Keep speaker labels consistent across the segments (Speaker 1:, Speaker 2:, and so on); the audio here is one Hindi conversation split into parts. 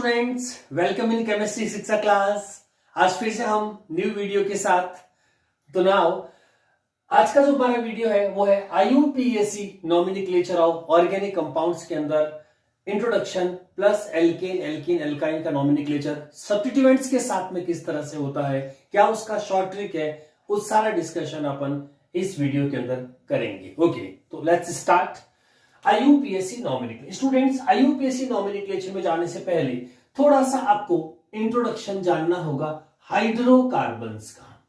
Speaker 1: स्टूडेंट्स, वेलकम इन केमिस्ट्री शिक्षा क्लास। आज फिर से हम न्यू वीडियो के साथ। तो नाउ आज का जो हमारा वीडियो है वो है IUPAC nomenclature of organic compounds के अंदर introduction plus alkane alkene alkyne का नॉमेनक्लेचर सब्स्टिट्यूएंट्स के साथ में किस तरह से होता है, क्या उसका शॉर्ट ट्रिक है, उस सारा डिस्कशन अपन इस वीडियो के अंदर करेंगे। ओके, तो let's start. IUPAC nomenclature. Students, IUPAC nomenclature में जाने से पहले थोड़ा सा आपको इंट्रोडक्शन जानना होगा हाइड्रोकार्बन्स का।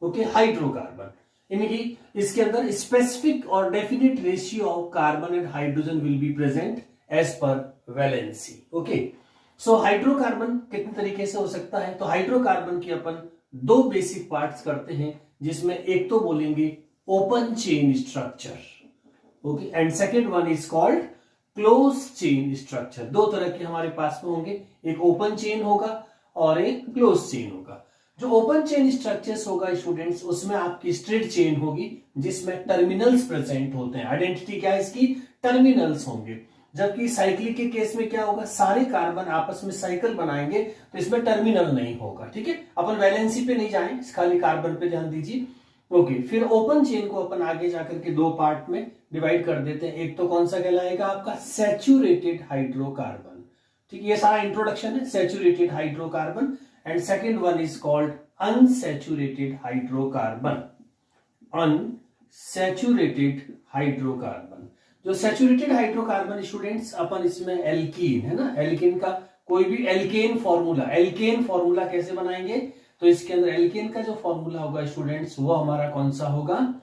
Speaker 1: ओके, हाइड्रोकार्बन इनकी इसके अंदर स्पेसिफिक और definite ratio of carbon and hydrogen will be present as per valency. Okay, so hydrocarbon कितने तरीके से हो सकता है? तो हाइड्रोकार्बन की अपन दो बेसिक पार्ट्स करते हैं, जिसमें एक तो बोलेंगे open chain structure, okay, and second one is called close chain structure. दो तरह के हमारे पास में होंगे, एक ओपन चेन होगा और एक क्लोज चेन होगा। जो ओपन चेन स्ट्रक्चर्स होगा स्टूडेंट्स, उसमें आपकी स्ट्रेट चेन होगी जिसमें टर्मिनल्स प्रेजेंट होते हैं। आइडेंटिटी क्या है इसकी? टर्मिनल्स होंगे। जबकि साइक्लिक के केस में क्या होगा, सारे कार्बन आपस में साइकिल बनाएंगे तो इसमें टर्मिनल नहीं होगा। ठीक है, अपन वैलेंसी पे नहीं जाएं, खाली कार्बन पे ध्यान दीजिए। ओके, फिर ओपन चेन को अपन आगे जाकर के दो पार्ट में डिवाइड कर देते हैं। एक तो कौन सा कहलाएगा आपका सैचुरेटेड हाइड्रोकार्बन। ठीक है, ये सारा इंट्रोडक्शन है, saturated hydrocarbon. And second one is called unsaturated hydrocarbon. Unsaturated hydrocarbon. जो सैचुरेटेड हाइड्रोकार्बन स्टूडेंट्स, अपन इसमें एल्कीन है ना, एल्कीन का कोई भी एल्केन फॉर्मूला कैसे बनाएंगे? तो इसके अंदर एल्केन का जो फॉर्मूला होगा स्टूडेंट्स, वो हमारा कौन सा होगा?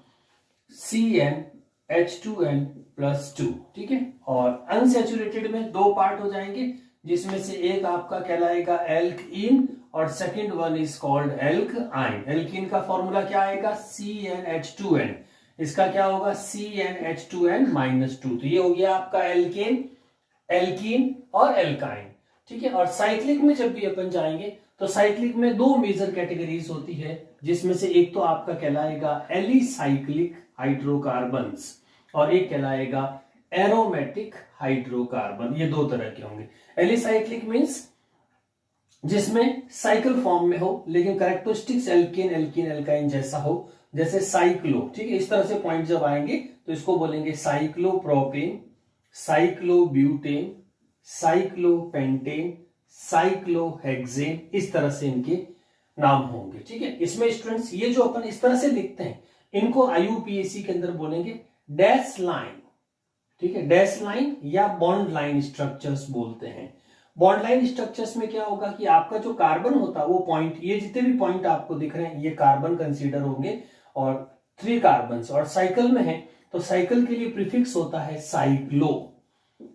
Speaker 1: CnH2n+2। ठीक है, और अनसैचुरेटेड में दो पार्ट हो जाएंगे, जिसमें से एक आपका कहलाएगा एल्कीन और second one is called alkyne. Alkene का फॉर्मूला क्या आएगा? CnH2n। इसका क्या होगा? CnH2n-2। तो ये हो गया आपका एल्केन, एल्कीन और एल्काइन। ठीक है, और साइक्लिक में जब भी अपन जाएंगे तो साइक्लिक में दो मेजर कैटेगरीज होती है, जिसमें से एक तो आपका कहलाएगा एलिसाइक्लिक हाइड्रोकार्बन्स और एक कहलाएगा एरोमेटिक हाइड्रोकार्बन। ये दो तरह के होंगे। एलिसाइक्लिक मींस जिसमें साइकिल फॉर्म में हो लेकिन कैरेक्टरिस्टिक्स एल्केन एल्कीन एल्काइन जैसा हो, जैसे साइक्लो। ठीक है, इस तरह से पॉइंट जब आएंगे तो इसको बोलेंगे साइक्लोप्रोपेन, साइक्लोब्यूटेन, साइक्लोपेंटेन, साइक्लोहेक्सेन। इस तरह से इनके नाम होंगे। ठीक है, इसमें स्टूडेंट्स ये जो अपन इस तरह से लिखते हैं, इनको आईयूपीएसी के अंदर बोलेंगे डैश लाइन। ठीक है, डैश लाइन या बॉन्ड लाइन स्ट्रक्चर्स बोलते हैं। बॉन्ड लाइन स्ट्रक्चर्स में क्या होगा कि आपका जो कार्बन होता है वो पॉइंट, ये जितने भी पॉइंट आपको दिख रहे हैं ये कार्बन कंसीडर होंगे और 3 कार्बन और साइकिल में है, तो साइकिल के लिए प्रीफिक्स होता है साइक्लो।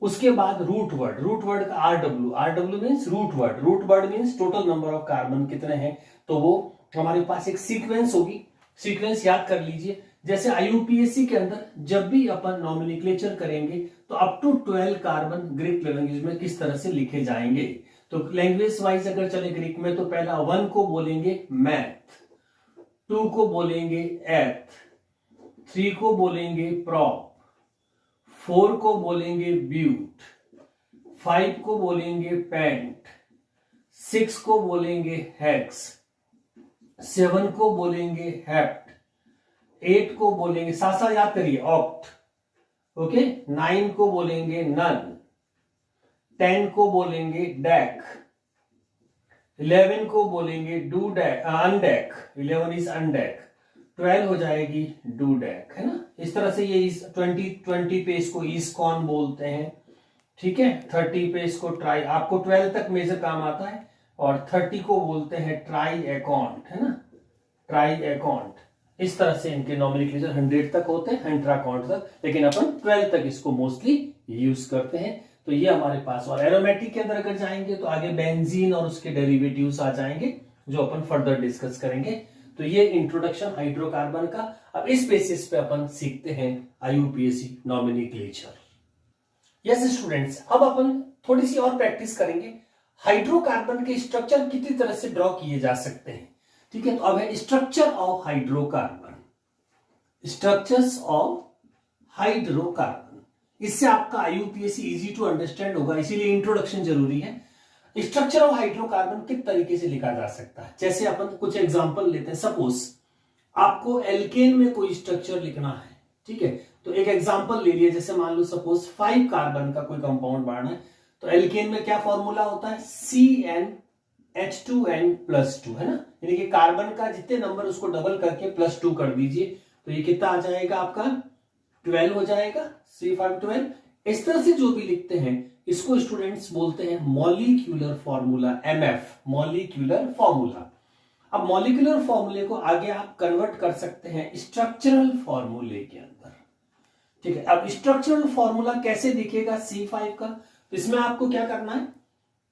Speaker 1: उसके बाद रूट वर्ड का RW means root word means total number of carbon कितने हैं, तो वो हमारे पास एक सीक्वेंस होगी। सीक्वेंस याद कर लीजिए। जैसे आईयूपीएसी के अंदर जब भी अपन नॉमेनक्लेचर करेंगे तो up to 12 carbon Greek language में किस तरह से लिखे जाएंगे। तो लैंग्वेज वाइज अगर चले ग्रीक में, तो पहला 1 को बोलेंगे मैथ, 2 को बोलेंगे एथ, 3 को बोलेंगे प्रॉप, 4 को बोलेंगे ब्यूट, 5 को बोलेंगे पेंट, 6 को बोलेंगे हेक्स, 7 को बोलेंगे हेप्ट, 8 को बोलेंगे, साथ साथ याद करिए, ऑक्ट। ओके, 9 को बोलेंगे नन, 10 को बोलेंगे डेक, 11 को बोलेंगे अनडेक, 11 इज अनडेक, 12 हो जाएगी डूडेक, है ना। इस तरह से ये 20 पे इसको ईस्कॉन बोलते हैं। ठीक है, 30 पे इसको ट्राई, आपको 12 तक मेजर काम आता है, और 30 को बोलते हैं ट्राई एकॉन्ट, है ना, ट्राई एकॉन्ट। इस तरह से इनके नॉमेनक्लेचर 100 तक होते हैं, हेंट्राकॉन्ट तक, लेकिन अपन 12 तक इसको मोस्टली यूज करते हैं। तो ये हमारे पास, और एरोमेटिक के अंदर अगर जाएंगे तो आगे बेंजीन और उसके डेरिवेटिव्स आ जाएंगे, जो अपन फर्दर डिस्कस करेंगे। तो ये इंट्रोडक्शन हाइड्रोकार्बन का। अब इस बेसिस पे अपन सीखते हैं आईयूपीएसी नॉमेनक्लेचर। यस स्टूडेंट्स, अब अपन थोड़ी सी और प्रैक्टिस करेंगे। हाइड्रोकार्बन के स्ट्रक्चर कितनी तरह से ड्रॉ किए जा सकते हैं। ठीक है, तो अब है structure of hydrocarbon, structures of hydrocarbon. इससे आपका आईयूपीएसी इजी टू अंडरस्टैंड होगा, इसीलिए इंट्रोडक्शन जरूरी है। स्ट्रक्चर ऑफ हाइड्रोकार्बन किस तरीके से लिखा जा सकता है, जैसे अपन कुछ एग्जांपल लेते हैं। सपोज आपको एल्केन में कोई स्ट्रक्चर लिखना है, ठीक है, तो एक एग्जांपल ले लिया, जैसे मान लो सपोज 5 कार्बन का कोई कंपाउंड बनाना है, तो एल्केन में क्या फॉर्मूला होता है, CnH2n+2, है ना, यानी कि कार्बन का जितने नंबर उसको डबल करके +2 कर दीजिए, तो ये कितना आ जाएगा आपका 12 हो जाएगा, C512। इस तरह से जो भी लिखते हैं इसको स्टूडेंट्स बोलते हैं molecular formula, MF, molecular formula. अब मॉलिक्यूलर फॉर्मूले को आगे आप कन्वर्ट कर सकते हैं स्ट्रक्चरल फॉर्मूले के अंदर, ठीक है। अब स्ट्रक्चरल फॉर्मूला कैसे दिखेगा C5 का, तो इसमें आपको क्या करना है,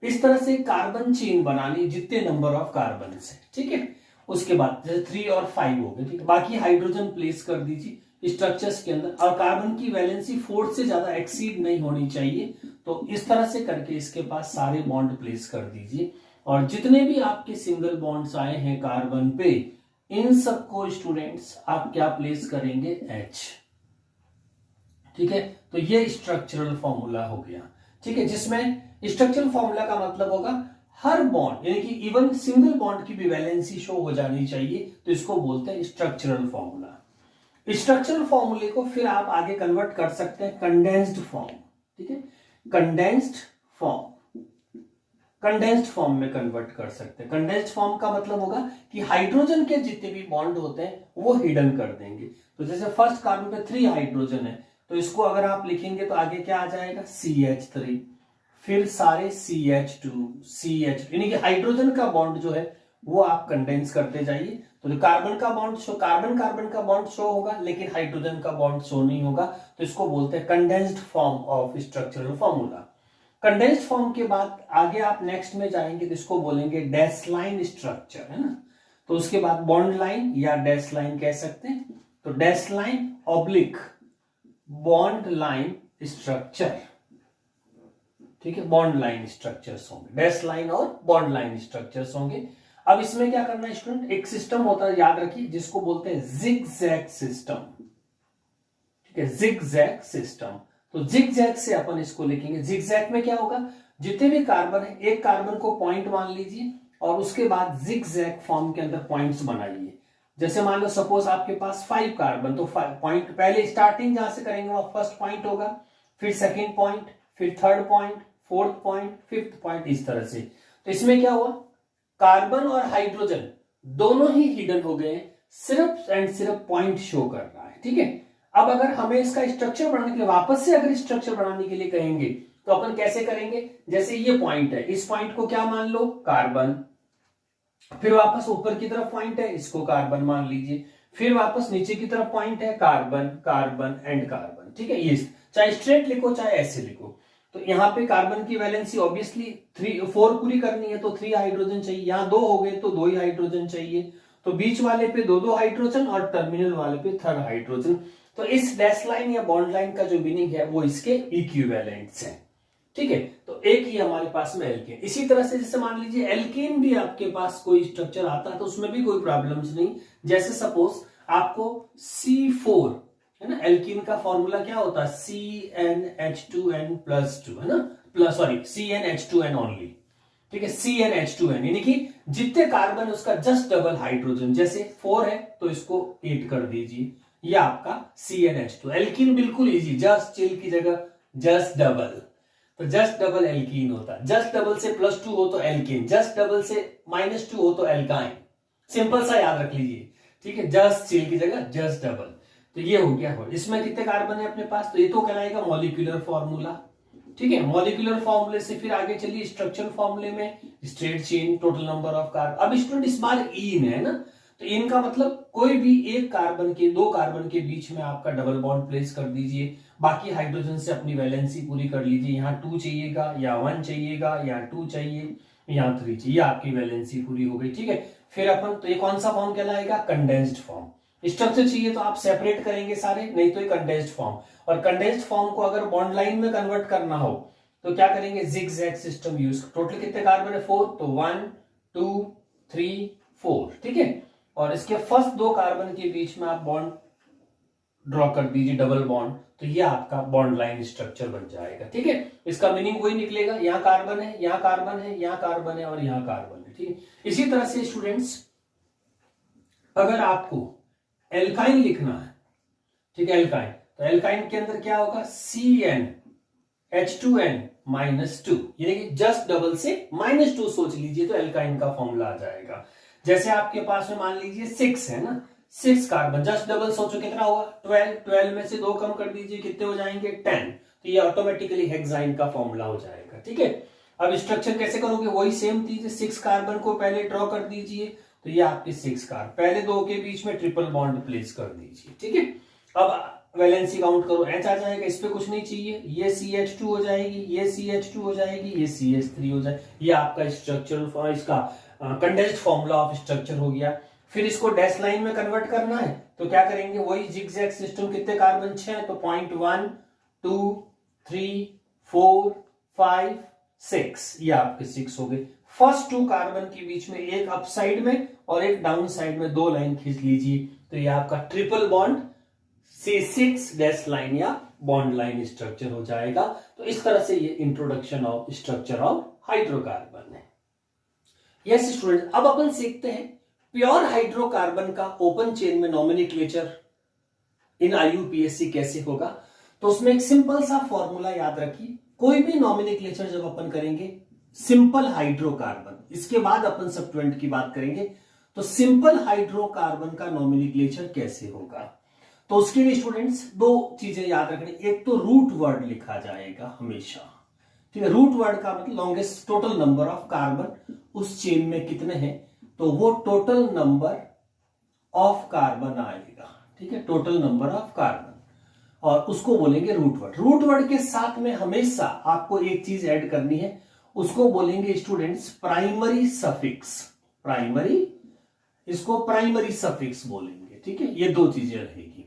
Speaker 1: इस तरह से कार्बन चेन बनानी जितने नंबर ऑफ कार्बन है, ठीक है। उसके बाद जैसे 3 और 5 हो गए, ठीक है, बाकी हाइड्रोजन प्लेस कर दीजिए स्ट्रक्चर्स के अंदर, और कार्बन की वैलेंसी 4 से ज्यादा एक्सीड नहीं होनी चाहिए, तो इस तरह से करके इसके पास सारे बॉन्ड प्लेस कर दीजिए, और जितने भी आपके सिंगल बॉन्ड्स आए हैं कार्बन पे, इन सबको स्टूडेंट्स आप क्या प्लेस करेंगे, H, ठीक है। तो ये स्ट्रक्चरल फॉर्मूला हो गया, ठीक है, जिसमें स्ट्रक्चरल फॉर्मूला का मतलब होगा हर बॉन्ड, यानी कि इवन सिंगल बॉन्ड की भी वैलेंसी शो हो जानी चाहिए, तो इसको बोलते हैं स्ट्रक्चरल फॉर्मूला। स्ट्रक्चरल फॉर्मूले को फिर आप आगे कन्वर्ट कर सकते हैं कंडेंस्ड फॉर्म, ठीक है, कंडेंस्ड फॉर्म में कन्वर्ट कर सकते हैं। कंडेंस्ड फॉर्म का मतलब होगा कि हाइड्रोजन के जितने भी बॉन्ड होते हैं वो हिडन कर देंगे, तो जैसे फर्स्ट कार्बन पे 3 हाइड्रोजन है, तो इसको अगर आप लिखेंगे तो आगे क्या आ जाएगा, CH3, फिर सारे CH2, यानी कि हाइड्रोजन का बॉन्ड जो है वो आप कंडेंस करते जाइए, तो जो कार्बन का बॉन्ड शो, कार्बन का बॉन्ड शो होगा, लेकिन हाइड्रोजन का बॉन्ड शो नहीं होगा, तो इसको बोलते हैं condensed form of structural formula. Condensed form के बाद आगे आप नेक्स्ट में जाएंगे तो इसको बोलेंगे डैश लाइन स्ट्रक्चर, है ना, तो उसके बाद बॉन्ड लाइन या डैश लाइन कह सकते हैं, तो dash line oblique bond line structure, ठीक है, बॉन्ड लाइन स्ट्रक्चर्स होंगे, डैश लाइन और बॉन्ड लाइन स्ट्रक्चर्स होंगे। अब इसमें क्या करना है स्टूडेंट, एक सिस्टम होता है, याद रखिए, जिसको बोलते हैं जिगजैग सिस्टम, ठीक है, जिगजैग सिस्टम। तो जिगजैग से अपन इसको लिखेंगे, जिगजैग में क्या होगा, जितने भी कार्बन है एक कार्बन को पॉइंट मान लीजिए और उसके बाद जिगजैग फॉर्म के अंदर पॉइंट्स बनाइए। जैसे मान लो सपोज आपके पास 5 कार्बन, तो पॉइंट पहले स्टार्टिंग जहां से करेंगे वहां फर्स्ट पॉइंट होगा, फिर सेकेंड पॉइंट, फिर third point, fourth point, fifth point, इस तरह से। तो इसमें क्या हुआ, कार्बन और हाइड्रोजन दोनों ही हिडन हो गए, सिर्फ एंड सिर्फ पॉइंट शो कर रहा है, ठीक है। अब अगर हमें इसका स्ट्रक्चर बनाने के लिए वापस से अगर स्ट्रक्चर बनाने के लिए कहेंगे तो अपन कैसे करेंगे, जैसे ये पॉइंट है, इस पॉइंट को क्या मान लो, कार्बन, फिर वापस ऊपर की तरफ पॉइंट है, इसको कार्बन मान लीजिए, फिर वापस नीचे की तरफ पॉइंट है, कार्बन कार्बन एंड कार्बन, ठीक है। ये चाहे स्ट्रेट लिखो चाहे ऐसे लिखो, तो यहाँ पे कार्बन की वैलेंसी ऑब्वियसली 4 पूरी करनी है, तो 3 हाइड्रोजन चाहिए, यहाँ 2 हो गए तो 2 ही हाइड्रोजन चाहिए, तो बीच वाले पे 2 हाइड्रोजन और टर्मिनल वाले पे 3rd हाइड्रोजन। तो इस डैश लाइन या बॉन्ड लाइन का जो मीनिंग है वो इसके इक्विवेलेंट्स है, ठीक है। तो एक ही हमारे पास में एल्केन। इसी तरह से जैसे मान लीजिए एल्केन भी आपके पास कोई स्ट्रक्चर आता है तो उसमें भी कोई प्रॉब्लम्स नहीं, जैसे सपोज आपको C4, है ना, एल्कीन का फॉर्मूला क्या होता है, CnH2n+2, है ना, प्लस सॉरी CnH2n ओनली, ठीक है, CnH2n, यानी कि जितने कार्बन है उसका जस्ट डबल हाइड्रोजन, जैसे 4 है तो इसको 8 कर दीजिए, ये आपका CnH2। एल्कीन बिल्कुल इजी, जस्ट चिल की जगह जस्ट डबल, तो जस्ट डबल एल्कीन होता है, जस्ट डबल से +2 हो तो एल्कीन, जस्ट डबल से -2 हो तो एल्काइन, सिंपल सा याद रख लीजिए, ठीक है, जस्ट चिल की जगह जस्ट डबल। तो ये हो गया हो, इसमें कितने कार्बन है अपने पास, तो ये तो कहलाएगा मॉलिक्यूलर फॉर्मूला, ठीक है। मॉलिक्यूलर फॉर्मूले से फिर आगे चलिए स्ट्रक्चरल फॉर्मूले में, straight chain, total number of carbon. अब स्टूडेंट इस बार इन है ना, तो इन का मतलब कोई भी एक कार्बन के 2 कार्बन के बीच में आपका डबल बॉन्ड प्लेस कर दीजिए, बाकी हाइड्रोजन से अपनी वैलेंसी पूरी कर लीजिए, यहाँ 2 चाहिएगा या 1 चाहिएगा, यहाँ 2 चाहिए, यहाँ 3 चाहिए, आपकी वैलेंसी पूरी हो गई, ठीक है। फिर अपन, तो ये कौन सा फॉर्म कहलाएगा, कंडेंस्ड फॉर्म। स्ट्रक्चर चाहिए तो आप सेपरेट करेंगे सारे, नहीं तो ये कंडेंस्ड फॉर्म। और कंडेंस्ड फॉर्म को अगर बॉन्ड लाइन में कन्वर्ट करना हो तो क्या करेंगे, जिगजैग सिस्टम यूज। टोटल कितने कार्बन है, 4, तो 1 2 3 4, ठीक है। और इसके फर्स्ट 2 कार्बन के बीच में आप बॉन्ड ड्रॉ कर दीजिए डबल बॉन्ड, तो ये आपका बॉन्ड लाइन स्ट्रक्चर बन जाएगा। ठीक है, इसका मीनिंग वही निकलेगा, यहाँ कार्बन है, यहाँ कार्बन है, यहाँ कार्बन है और यहाँ कार्बन है। ठीक है, इसी तरह से स्टूडेंट्स अगर आपको एल्काइन लिखना है, ठीक है, एल्काइन, तो एल्काइन के अंदर क्या होगा, CnH2n -2, यानी कि जस्ट डबल से -2 सोच लीजिए तो एल्काइन का फॉर्मूला आ जाएगा। जैसे आपके पास में मान लीजिए 6 है ना, 6 कार्बन, जस्ट डबल सोचो कितना होगा 12, 12 में से 2 कम कर दीजिए कितने हो जाएंगे 10, तो ये ऑटोमेटिकली हेक्साइन का फॉर्मूला हो जाएगा। ठीक है, अब स्ट्रक्चर कैसे करोगे, वही सेम चीज, 6 कार्बन को पहले ड्रॉ कर दीजिए, तो ये आपके 6 कार्बन, पहले 2 के बीच में ट्रिपल बॉन्ड प्लेस कर दीजिए। ठीक है, अब वैलेंसी काउंट करो, H आ जाएगा, इस पे कुछ नहीं चाहिए, ये CH2 हो जाएगी, ये CH2 हो जाएगी, ये CH3 हो जाएगी, ये आपका स्ट्रक्चर, इसका कंडेंस्ड फॉर्मूला ऑफ स्ट्रक्चर हो गया। फिर इसको डैश लाइन में कन्वर्ट करना है तो क्या करेंगे, वही जिगजैग सिस्टम, कितने कार्बन 6, तो 0.1 2 3 4 5 6, ये आपके 6 हो गए। फर्स्ट 2 कार्बन के बीच में एक अप साइड में और एक डाउन साइड में 2 लाइन खींच लीजिए, तो ये आपका triple bond C6 dash line या बॉन्ड लाइन स्ट्रक्चर हो जाएगा। तो इस तरह से ये introduction of structure of hydrocarbon है। यस स्टूडेंट, अब अपन सीखते हैं प्योर हाइड्रोकार्बन का ओपन चेन में नॉमेनक्लेचर इन IUPAC कैसे होगा। तो उसमें एक सिंपल सा फॉर्मूला याद रखिए, कोई भी नॉमेनक्लेचर जब अपन करेंगे सिंपल हाइड्रोकार्बन, इसके बाद अपन सब्स्टिट्यूएंट की बात करेंगे, तो सिंपल हाइड्रोकार्बन का नॉमेनक्लेचर कैसे होगा। तो उसके लिए स्टूडेंट्स 2 चीजें याद रखनी, एक तो रूट वर्ड लिखा जाएगा हमेशा। ठीक है, रूट वर्ड का मतलब longest total number of carbon उस चेन में कितने हैं, तो वो टोटल नंबर ऑफ कार्बन आएगा। ठीक है, टोटल नंबर ऑफ कार्बन, और उसको बोलेंगे रूट वर्ड। रूट वर्ड के साथ में हमेशा आपको एक चीज ऐड करनी है, उसको बोलेंगे स्टूडेंट्स प्राइमरी सफिक्स। प्राइमरी, इसको प्राइमरी सफिक्स बोलेंगे। ठीक है, ये 2 चीजें रहेगी।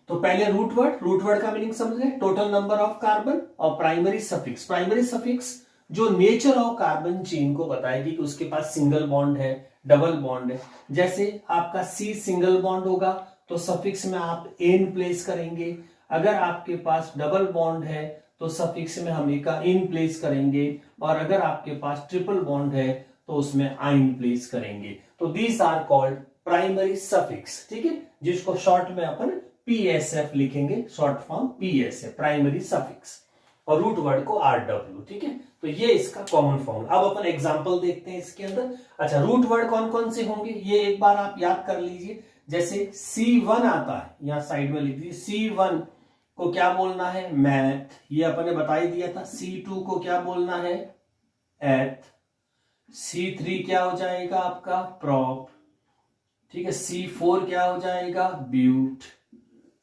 Speaker 1: तो पहले रूट वर्ड का मीनिंग समझ गए, टोटल नंबर ऑफ कार्बन, और प्राइमरी सफिक्स, प्राइमरी सफिक्स जो नेचर ऑफ कार्बन चेन को बताएगी कि उसके पास सिंगल बॉन्ड है, डबल बॉन्ड है। जैसे आपका C सिंगल बॉन्ड होगा तो सफिक्स में आप एन प्लेस करेंगे, अगर आपके पास डबल बॉन्ड है तो सफिक्स में हम का इन प्लेस करेंगे, और अगर आपके पास ट्रिपल बॉन्ड है तो उसमें आइन प्लेस करेंगे। तो these are called primary suffix. ठीक है, जिसको शॉर्ट में अपन PSF लिखेंगे, short form PSF, primary suffix, और रूट वर्ड को RW। ठीक है, तो ये इसका कॉमन फॉर्म। अब अपन एग्जांपल देखते हैं इसके अंदर। अच्छा, रूट वर्ड कौन कौन से होंगे ये एक बार आप याद कर लीजिए। जैसे C1 आता है, यहां साइड में लिख दीजिए, C1 को क्या बोलना है, मैथ, ये अपन ने बता ही दिया था। C2 को क्या बोलना है, एथ। C3 क्या हो जाएगा आपका, प्रॉप। ठीक है, C4 क्या हो जाएगा, ब्यूट।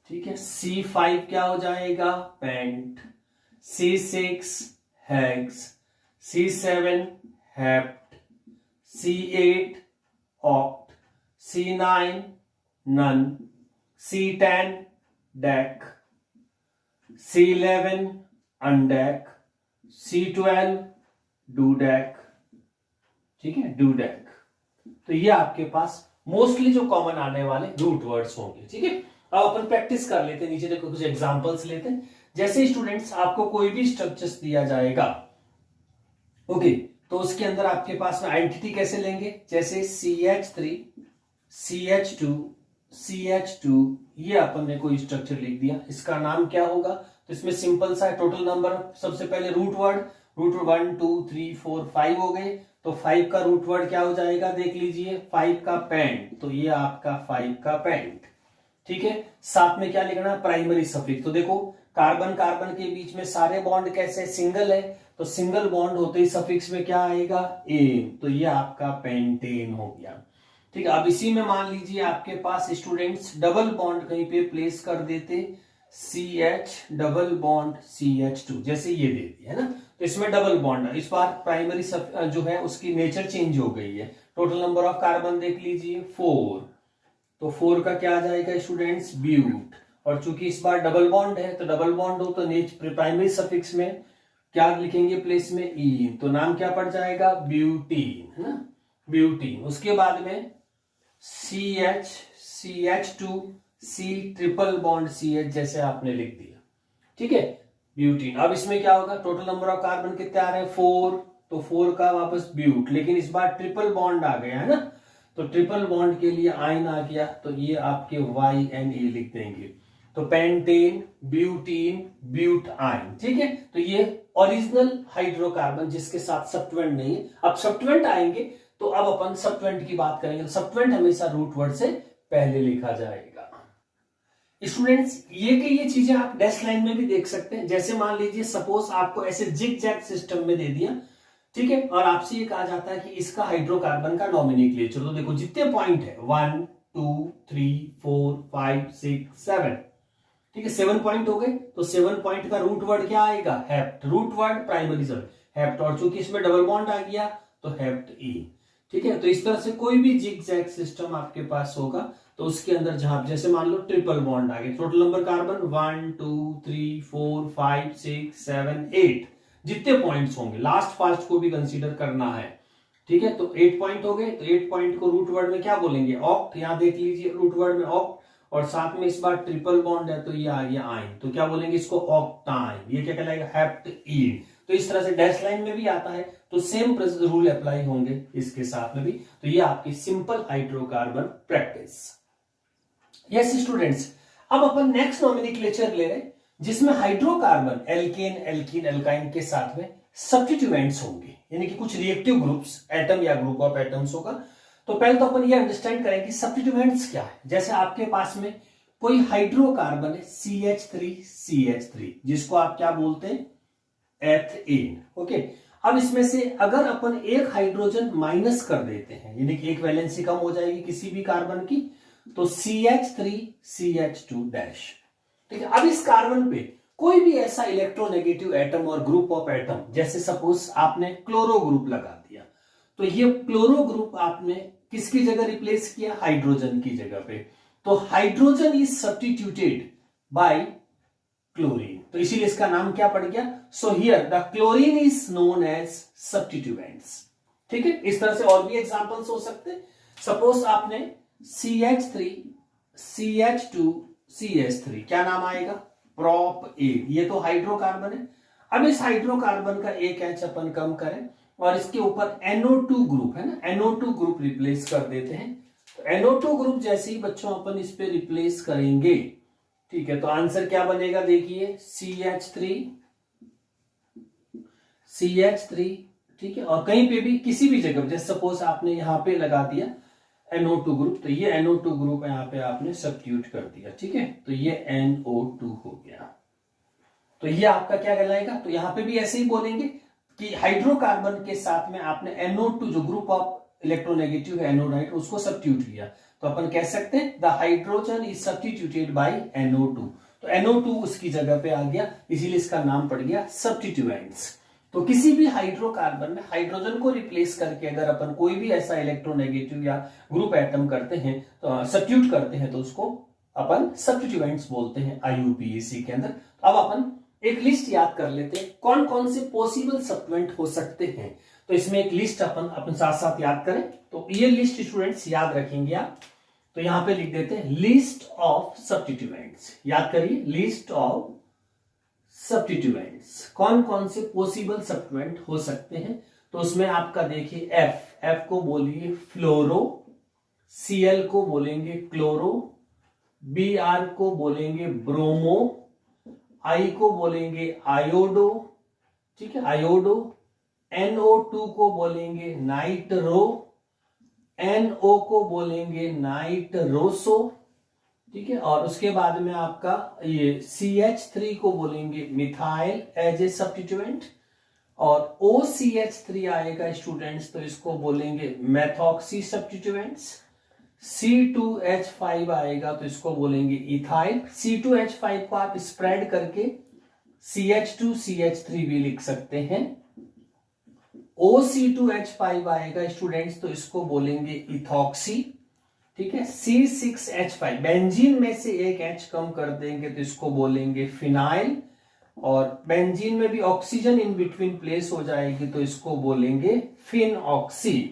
Speaker 1: ठीक है, C5 क्या हो जाएगा, pent. C6 hex, C7 hept, C8 oct, C9 non, C10 dec, C11 undec, C12 dodec. ठीक है, डूडेक। तो ये आपके पास मोस्टली जो कॉमन आने वाले रूट वर्ड्स होंगे। ठीक है, अब अपन प्रैक्टिस कर लेते हैं, नीचे देखो कुछ एग्जांपल्स लेते हैं। जैसे स्टूडेंट्स आपको कोई भी स्ट्रक्चर्स दिया जाएगा, ओके, तो उसके अंदर आपके पास में आइडेंटिटी कैसे लेंगे, जैसे CH3 CH2 CH2, ये अपन ने कोई स्ट्रक्चर लिख दिया, इसका नाम क्या होगा, तो इसमें सिंपल सा है, टोटल नंबर, सबसे पहले रूट वर्ड 1 2 3 4 5 हो गए, तो 5 का रूट वर्ड क्या हो जाएगा, देख लीजिए, 5 का पेंट, तो ये आपका 5 का पेंट। ठीक है, साथ में क्या लिखना, प्राइमरी सफिक्स। तो देखो कार्बन कार्बन के बीच में सारे बॉन्ड कैसे, सिंगल है, तो सिंगल बॉन्ड होते ही सफिक्स में क्या आएगा, एन, तो ये आपका पेंटेन हो गया। ठीक है, अब इसी में मान लीजिए आपके पास स्टूडेंट्स डबल बॉन्ड कहीं पे प्लेस कर देते, CH डबल बॉन्ड CH2, जैसे ये दे दिया है ना, तो इसमें डबल बॉन्ड है, इस बार प्राइमरी जो है उसकी नेचर चेंज हो गई है। टोटल नंबर ऑफ कार्बन देख लीजिए 4, तो 4 का क्या आ जाएगा स्टूडेंट्स, ब्यूट, और चूंकि इस बार डबल बॉन्ड है तो डबल बॉन्ड हो तो प्राइमरी सफिक्स में क्या लिखेंगे प्लेस में, ईन, तो नाम क्या पड़ जाएगा, ब्यूटीन, है ना, ब्यूटीन। उसके बाद में CH CH2 C triple bond CH जैसे आपने लिख दिया, ठीक है, ब्यूटीन। अब इसमें क्या होगा, टोटल नंबर ऑफ कार्बन कितने आ रहे हैं 4, तो 4 का वापस ब्यूट, लेकिन इस बार ट्रिपल बॉन्ड आ गया है ना, तो ट्रिपल बॉन्ड के लिए आयन आ गया, तो ये आपके YNE लिख देंगे, तो पेंटेन, ब्यूटीन, ब्यूट आयन, ठीक है। तो ये ओरिजिनल हाइड्रोकार्बन जिसके साथ सब्स्टिट्यूएंट नहीं है। अब सब्स्टिट्यूएंट आएंगे तो अब अपन सब्स्टिट्यूएंट की बात करेंगे, तो सब्स्टिट्यूएंट हमेशा रूट वर्ड से पहले लिखा जाएगा। स्टूडेंट्स ये चीजें आप डैश लाइन में भी देख सकते हैं, जैसे मान लीजिए सपोज आपको ऐसे जिग जैग सिस्टम में दे दिया, ठीक है, और आपसे ये कहा जाता है कि इसका हाइड्रोकार्बन का नॉमिनोक्लेचर, तो देखो जितने पॉइंट है 1 2 3 4 5 6 7, ठीक है, 7 पॉइंट हो गए, तो 7 पॉइंट का रूट वर्ड क्या आएगा, हेप्ट, रूट वर्ड प्राइमरी सब हेप्ट, और चूंकि इसमें डबल बॉन्ड आ गया तो हेप्ट ई, ठीक है। तो इस तरह से कोई भी जिग जैग सिस्टम आपके पास होगा तो उसके अंदर जहां जैसे मान लो ट्रिपल बॉन्ड आ गया, टोटल नंबर कार्बन 1 2 3 4 5 6 7 8, जितने पॉइंट्स होंगे लास्ट फास्ट को भी कंसीडर करना है, ठीक है। तो 8 पॉइंट हो गए, तो 8 पॉइंट को रूट वर्ड में क्या बोलेंगे, ऑक्ट, यहां देख लीजिए रूट वर्ड में ऑक्ट, और साथ में इस बार ट्रिपल बॉन्ड है तो ये आ गया आयन, तो क्या बोलेंगे इसको ऑक्टाइन, ये क्या कहलाएगा हेप्टईन। तो इस तरह से डैश लाइन में भी आता है, तो सेम रूल अप्लाई होंगे इसके साथ में भी। तो ये आपकी simple hydrocarbon practice. Yes students, अब अपन नेक्स्ट नॉमिनोक्लेचर ले रहे हैं जिसमें हाइड्रोकार्बन एल्केन, एल्कीन, एल्काइन के साथ में सब्स्टिट्यूएंट्स होंगे, यानी कि कुछ रिएक्टिव ग्रुप्स, एटम या ग्रुप ऑफ एटम्स होगा। तो पहले तो अपन ये अंडरस्टैंड करें कि सब्स्टिट्यूएंट्स क्या है। जैसे आपके पास में कोई हाइड्रोकार्बन है CH3 जिसको आप क्या बोलते हैं, एथेन, ओके। अब इसमें से अगर अपन एक हाइड्रोजन माइनस कर देते हैं, यानी कि एक वैलेंसी कम हो जाएगी किसी भी कार्बन की, तो CH3CH2 डैश, ठीक है। अब इस कार्बन पे कोई भी ऐसा इलेक्ट्रोनेगेटिव एटम और ग्रुप ऑफ एटम, जैसे सपोज आपने क्लोरो ग्रुप लगा दिया, तो ये क्लोरो ग्रुप आपने किसकी जगह रिप्लेस किया, हाइड्रोजन की जगह पे, तो hydrogen is substituted by chlorine, तो इसीलिए इसका नाम क्या पड़ गया, so here the chlorine is known as substituents, ठीक है। इस तरह से और भी एग्जांपल्स हो सकते हैं। सपोज आपने CH3 CH2 CH3, क्या नाम आएगा, प्रोप ए, ये तो हाइड्रोकार्बन है। अब इस हाइड्रोकार्बन का एक एच अपन कम करें और इसके ऊपर NO2 ग्रुप है ना, NO2 ग्रुप रिप्लेस कर देते हैं। तो NO2 ग्रुप जैसे ही बच्चों अपन इस पे रिप्लेस करेंगे, ठीक है, तो आंसर क्या बनेगा, देखिए CH3, ठीक है, और कहीं पे भी किसी भी जगह, जैसे सपोज आपने यहां पे लगा दिया NO2 ग्रुप, तो ये NO2 ग्रुप यहाँ पे आपने सब्स्टिट्यूट कर दिया, ठीक है, तो ये NO2 हो गया। तो ये आपका क्या कहलाएगा, तो यहां पे भी ऐसे ही बोलेंगे कि हाइड्रोकार्बन के साथ में आपने NO2 जो ग्रुप ऑफ इलेक्ट्रोनेगेटिव है एनोडाइट, उसको सब्स्टिट्यूट किया, तो अपन कह सकते हैं the hydrogen is substituted by NO2, तो NO2 उसकी जगह पे आ गया, इसीलिए इसका नाम पड़ गया सब्स्टिट्यूएंट्स। तो किसी भी हाइड्रोकार्बन में हाइड्रोजन को रिप्लेस करके अगर अपन कोई भी ऐसा इलेक्ट्रोनेगेटिव या ग्रुप एटम करते हैं, तो सब्स्टिट्यूट करते हैं, तो उसको अपन सब्स्टिट्यूएंट्स बोलते हैं IUPAC के अंदर। अब अपन एक लिस्ट याद कर लेते हैं कौन कौन से पॉसिबल सब्स्टिट्यूएंट हो सकते हैं, तो इसमें एक लिस्ट अपन साथ साथ याद करें। तो ये लिस्ट स्टूडेंट्स याद रखेंगे आप, तो यहां पे लिख देते हैं लिस्ट ऑफ सब्स्टिट्यूएंट्स, याद करिए लिस्ट ऑफ सब्स्टिट्यूएंट्स, कौन कौन से पॉसिबल सब्स्टिट्यूएंट हो सकते हैं। तो उसमें आपका देखिए F को बोलिए फ्लोरो, Cl को बोलेंगे क्लोरो, Br को बोलेंगे ब्रोमो, I को बोलेंगे आयोडो, ठीक है, आयोडो, NO2 को बोलेंगे नाइट्रो, NO को बोलेंगे नाइट्रोसो, ठीक है, और उसके बाद में आपका ये CH3 को बोलेंगे मिथाइल एज ए सब्स्टिट्यूएंट, और OCH3 आएगा स्टूडेंट्स, तो इसको बोलेंगे मेथॉक्सी सब्स्टिट्यूएंट्स। C2H5 आएगा तो इसको बोलेंगे इथाइल। C2H5 को आप स्प्रेड करके CH2CH3 भी लिख सकते हैं। OC2H5 आएगा स्टूडेंट्स, तो इसको बोलेंगे इथॉक्सी, ठीक है। C6H5 बेंजीन में से एक H कम कर देंगे तो इसको बोलेंगे फिनाइल, और बेंजीन में भी ऑक्सीजन इन बिटवीन प्लेस हो जाएगी तो इसको बोलेंगे फिनॉक्सी,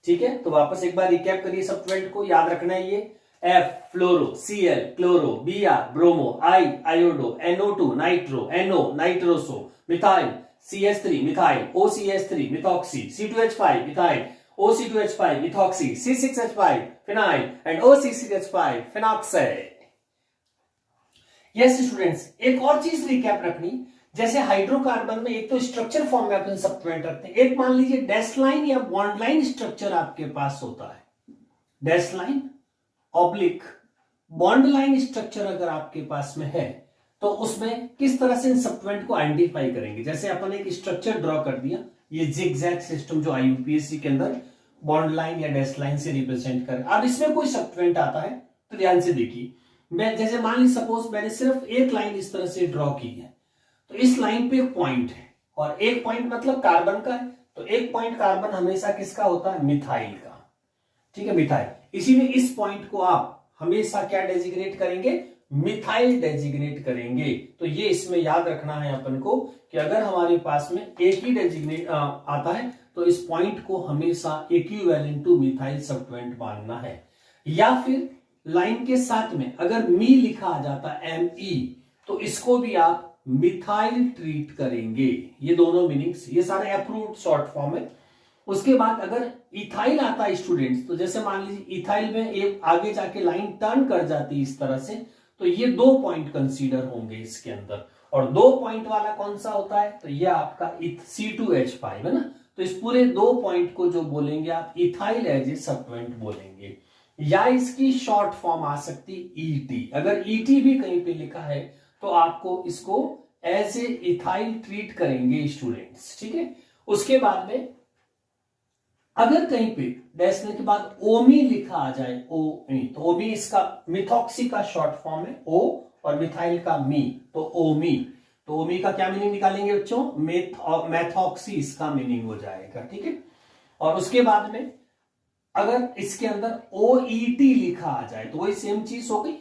Speaker 1: ठीक है। तो वापस एक बार रिकैप करिए सब्स्टिट्यूएंट को, याद रखना है ये F fluoro, Cl chloro, Br bromo, I iodo, NO2 nitro, NO nitroso, methyl, CH3 methyl, OCH3 methoxy, C2H5 methyl, OC2H5 methoxy, C6H5 phenyl and OC6H5 phenoxide. Yes students, एक और चीज रिकैप रखनी, जैसे हाइड्रोकार्बन में एक तो स्ट्रक्चर फॉर्म में अपन सब्स्टिट्यूएंट रखते हैं, एक मान लीजिए डैश लाइन या बॉन्ड लाइन स्ट्रक्चर आपके पास होता है, dash line oblique bond line structure अगर आपके पास में है तो उसमें किस तरह से इन सब्स्टिट्यूएंट को आइडेंटिफाई करेंगे। जैसे अपन एक स्ट्रक्चर ड्रॉ कर दिया, ये जिगजैग सिस्टम जो आईयूपीएससी के अंदर बॉन्ड लाइन या डैश लाइन से रिप्रेजेंट कर, अब इसमें कोई सब्स्टिट्यूएंट आता है तो ध्यान से देखिए, मैं जैसे मान ली सपोज मैंने सिर्फ एक लाइन इस तरह से ड्रॉ की है, तो इस लाइन पे एक पॉइंट है और एक पॉइंट मतलब कार्बन का है, तो एक पॉइंट कार्बन हमेशा किसका होता है, मिथाइल का, ठीक है, मिथाइल। इसीलिए इस पॉइंट को आप हमेशा क्या डेजिग्नेट करेंगे, मिथाइल डेजिग्नेट करेंगे। तो ये इसमें याद रखना है अपन को कि अगर हमारे पास में एक ही डेजिग्नेट आता है तो इस पॉइंट को हमेशा इक्विवेलेंट टू मिथाइल सब्स्टिट्यूएंट मानना है। या फिर लाइन के साथ में अगर मी लिखा आ जाता है ME, तो इसको भी आप मिथाइल ट्रीट करेंगे। ये दोनों मीनिंग्स, ये सारे अप्रूव्ड शॉर्ट फॉर्म है। उसके बाद अगर इथाइल आता है स्टूडेंट्स, तो जैसे मान लीजिए इथाइल में एक आगे जाके लाइन टर्न कर जाती है इस तरह से, तो ये 2 पॉइंट कंसीडर होंगे इसके अंदर, और 2 पॉइंट वाला कौन सा होता है, तो ये आपका C2H5 है ना। तो इस पूरे 2 पॉइंट को जो बोलेंगे आप इथाइल एज ए सब्स्टिट्यूएंट बोलेंगे, या इसकी शॉर्ट फॉर्म आ सकती ET। अगर ET भी कहीं पे लिखा है तो आपको इसको एज ए इथाइल ट्रीट करेंगे स्टूडेंट्स, ठीक है। उसके बाद में अगर कहीं पे डेसिमल के बाद ओमी लिखा आ जाए, ओमी, तो ओमी इसका मिथॉक्सी का शॉर्ट फॉर्म है O, और मिथाइल का मी, तो ओमी। तो ओमी का क्या मीनिंग निकालेंगे बच्चों, मैथॉक्सी इसका मीनिंग हो जाएगा, ठीक है। और उसके बाद में अगर इसके अंदर OET लिखा आ जाए तो वही सेम चीज हो गई,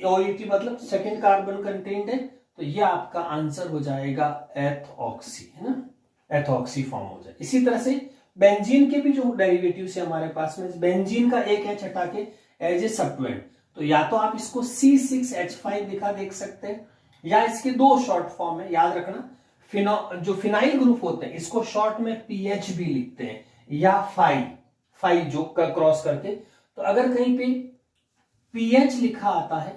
Speaker 1: OET मतलब सेकेंड कार्बन कंटेंट है, तो ये आपका आंसर हो जाएगा एथॉक्सी, है ना, एथॉक्सी फॉर्म हो जाए। इसी तरह से बेंजीन के भी जो डेरिवेटिव है हमारे पास में, बेंजीन का एक H हटा के एज ए सब्स्टिट्यूएंट, तो या तो आप इसको C6H5 लिखा देख सकते हैं, या इसके 2 शॉर्ट फॉर्म है, याद रखना, जो फिनाइल ग्रुप होते हैं इसको शॉर्ट में PH भी लिखते हैं, या फाइव जो क्रॉस करके। तो अगर कहीं पे PH लिखा आता है,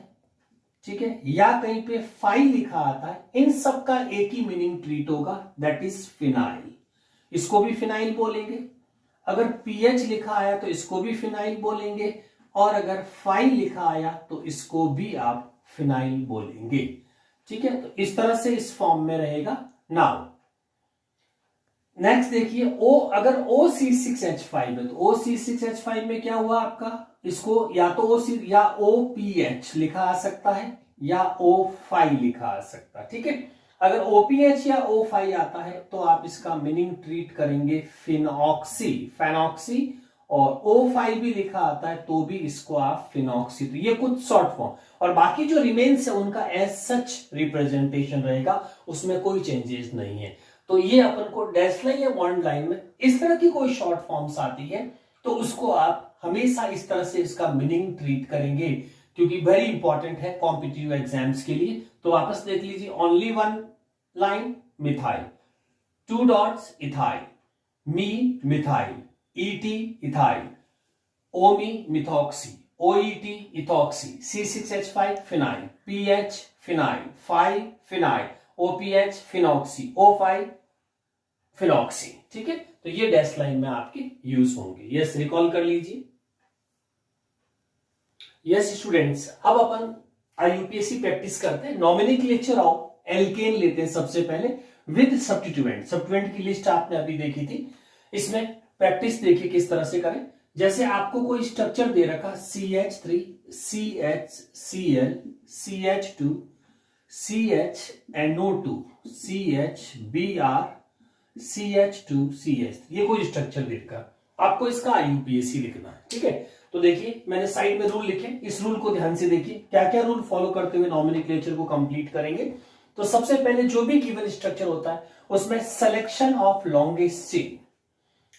Speaker 1: ठीक है, या कहीं पे फाइव लिखा आता है, इन सब का एक ही मीनिंग ट्रीट होगा, दैट इज फिनाइल। इसको भी फिनाइल बोलेंगे। अगर PH लिखा आया तो इसको भी फिनाइल बोलेंगे, और अगर फाइव लिखा आया तो इसको भी आप फिनाइल बोलेंगे, ठीक है। तो इस तरह से इस फॉर्म में रहेगा। नाउ नेक्स्ट देखिए, अगर OC6H5 है तो OC6H5 में क्या हुआ आपका, इसको या तो OC या OPH लिखा आ सकता है, या O5 लिखा आ सकता है, ठीक है। अगर OPH या O5 आता है तो आप इसका मीनिंग ट्रीट करेंगे फेनॉक्सी, और O5 भी लिखा आता है तो भी इसको आप फिनॉक्सी। तो ये कुछ शॉर्ट फॉर्म, और बाकी जो रिमेन्स है उनका एज सच रिप्रेजेंटेशन रहेगा, उसमें कोई चेंजेस नहीं है। तो ये अपन को डैश लाइन या बॉन्ड लाइन में इस तरह की कोई शॉर्ट फॉर्म्स आती है तो उसको आप हमेशा इस तरह से इसका मीनिंग ट्रीट करेंगे, क्योंकि वेरी इंपॉर्टेंट है कॉम्पिटिटिव एग्जाम्स के लिए। तो वापस देख लीजिए, only 1 line methyl, 2 dots ethyl, Me methyl, ET ethyl, OMe methoxy, OET ethoxy, C6H5 phenyl, PH phenyl, 5 phenyl, OPH phenoxy, O5 phenoxy, ठीक है। तो ये डैश लाइन में आपके यूज होंगे। यस, रिकॉल कर लीजिए। यस स्टूडेंट्स, अब अपन IUPAC प्रैक्टिस करते हैं। नॉमेनक्लेचर ऑफ एल्केन लेते हैं सबसे पहले विद सब्स्टिट्यूएंट। सब्स्टिट्यूएंट की लिस्ट आपने अभी देखी थी, इसमें प्रैक्टिस देखिए किस तरह से करें। जैसे आपको कोई स्ट्रक्चर दे रखा, CH3 CHCl CH2 CHNO2 CHBr CH2 CH, ये कोई स्ट्रक्चर दे रखा, आपको इसका IUPAC लिखना है, ठीक है। तो देखिए मैंने साइड में रूल लिखे, इस रूल को ध्यान से देखिए, क्या क्या रूल फॉलो करते हुए नॉमेनक्लेचर को कंप्लीट करेंगे। तो सबसे पहले जो भी गिवन स्ट्रक्चर होता है उसमें selection of longest chain,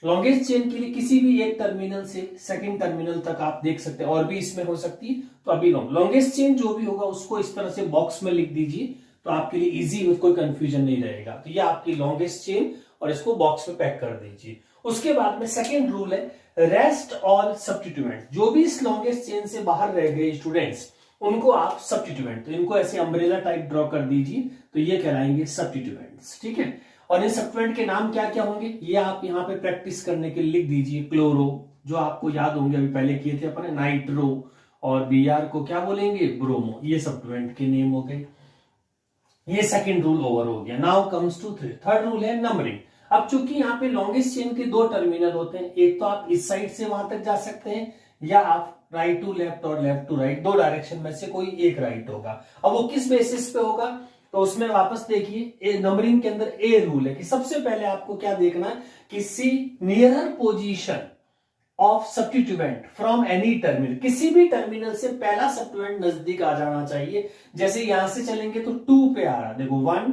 Speaker 1: longest chain के लिए किसी भी एक टर्मिनल से सेकंड टर्मिनल तक आप देख सकते हैं, और भी इसमें हो सकती है। तो अभी लॉन्गेस्ट चेन जो भी होगा उसको इस तरह से बॉक्स में लिख दीजिए, तो आपके लिए इजी, कोई कंफ्यूजन नहीं रहेगा। तो ये आपकी लॉन्गेस्ट चेन, और इसको बॉक्स में पैक कर दीजिए। उसके बाद में सेकेंड रूल है रेस्ट ऑल सब्स्टिट्यूएंट। जो भी इस लॉन्गेस्ट चेन से बाहर रह गए स्टूडेंट्स, उनको आप सब्स्टिट्यूएंट, तो इनको ऐसे अम्ब्रेला टाइप ड्रॉ कर दीजिए, तो ये कहलाएंगे सब्स्टिट्यूएंट्स, ठीक है। और इन सब्स्टिट्यूएंट के नाम क्या क्या होंगे ये आप यहाँ पे प्रैक्टिस करने के लिए लिख दीजिए। क्लोरो, जो आपको याद होंगे अभी पहले किए थे अपने, नाइट्रो, और बीआर को क्या बोलेंगे, ब्रोमो। ये सब्स्टिट्यूएंट के नेम हो गए। ये सेकंड रूल ओवर हो गया। Now comes to third rule है नंबरिंग। अब चूंकि यहाँ पे लॉन्गेस्ट चेन के दो टर्मिनल होते हैं, एक तो आप इस साइड से वहां तक जा सकते हैं, या आप राइट टू लेफ्ट और लेफ्ट टू राइट, दो डायरेक्शन में से कोई एक राइट होगा। अब वो किस बेसिस पे होगा, तो उसमें वापस देखिए नंबरिंग के अंदर ए रूल है कि सबसे पहले आपको क्या देखना है कि see nearer position of substituent from any terminal. किसी भी टर्मिनल से पहला सब्स्टिट्यूएंट नजदीक आ जाना चाहिए। जैसे यहां से चलेंगे तो 2 पे आ रहा है, देखो 1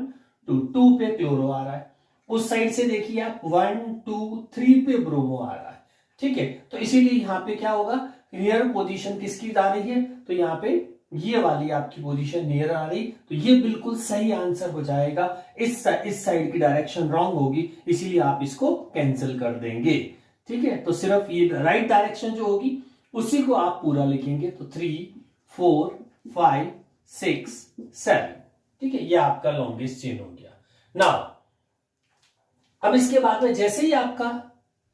Speaker 1: 2 पे क्लोरो आ रहा है। उस साइड से देखिए आप 1 2 3 पे ब्रोमो आ रहा है, ठीक है। तो इसीलिए यहाँ पे क्या होगा, नियर पोजीशन किसकी आ रही है, तो यहाँ पे ये वाली आपकी पोजीशन नियर आ रही, तो ये बिल्कुल सही आंसर हो जाएगा। इस साइड की डायरेक्शन रॉन्ग होगी, इसीलिए आप इसको कैंसिल कर देंगे, ठीक है। तो सिर्फ ये राइट डायरेक्शन जो होगी उसी को आप पूरा लिखेंगे। तो 3 4 5 6 7, ठीक है, ये आपका लॉन्गेस्ट चेन हो गया। नाउ अब इसके बाद में जैसे ही आपका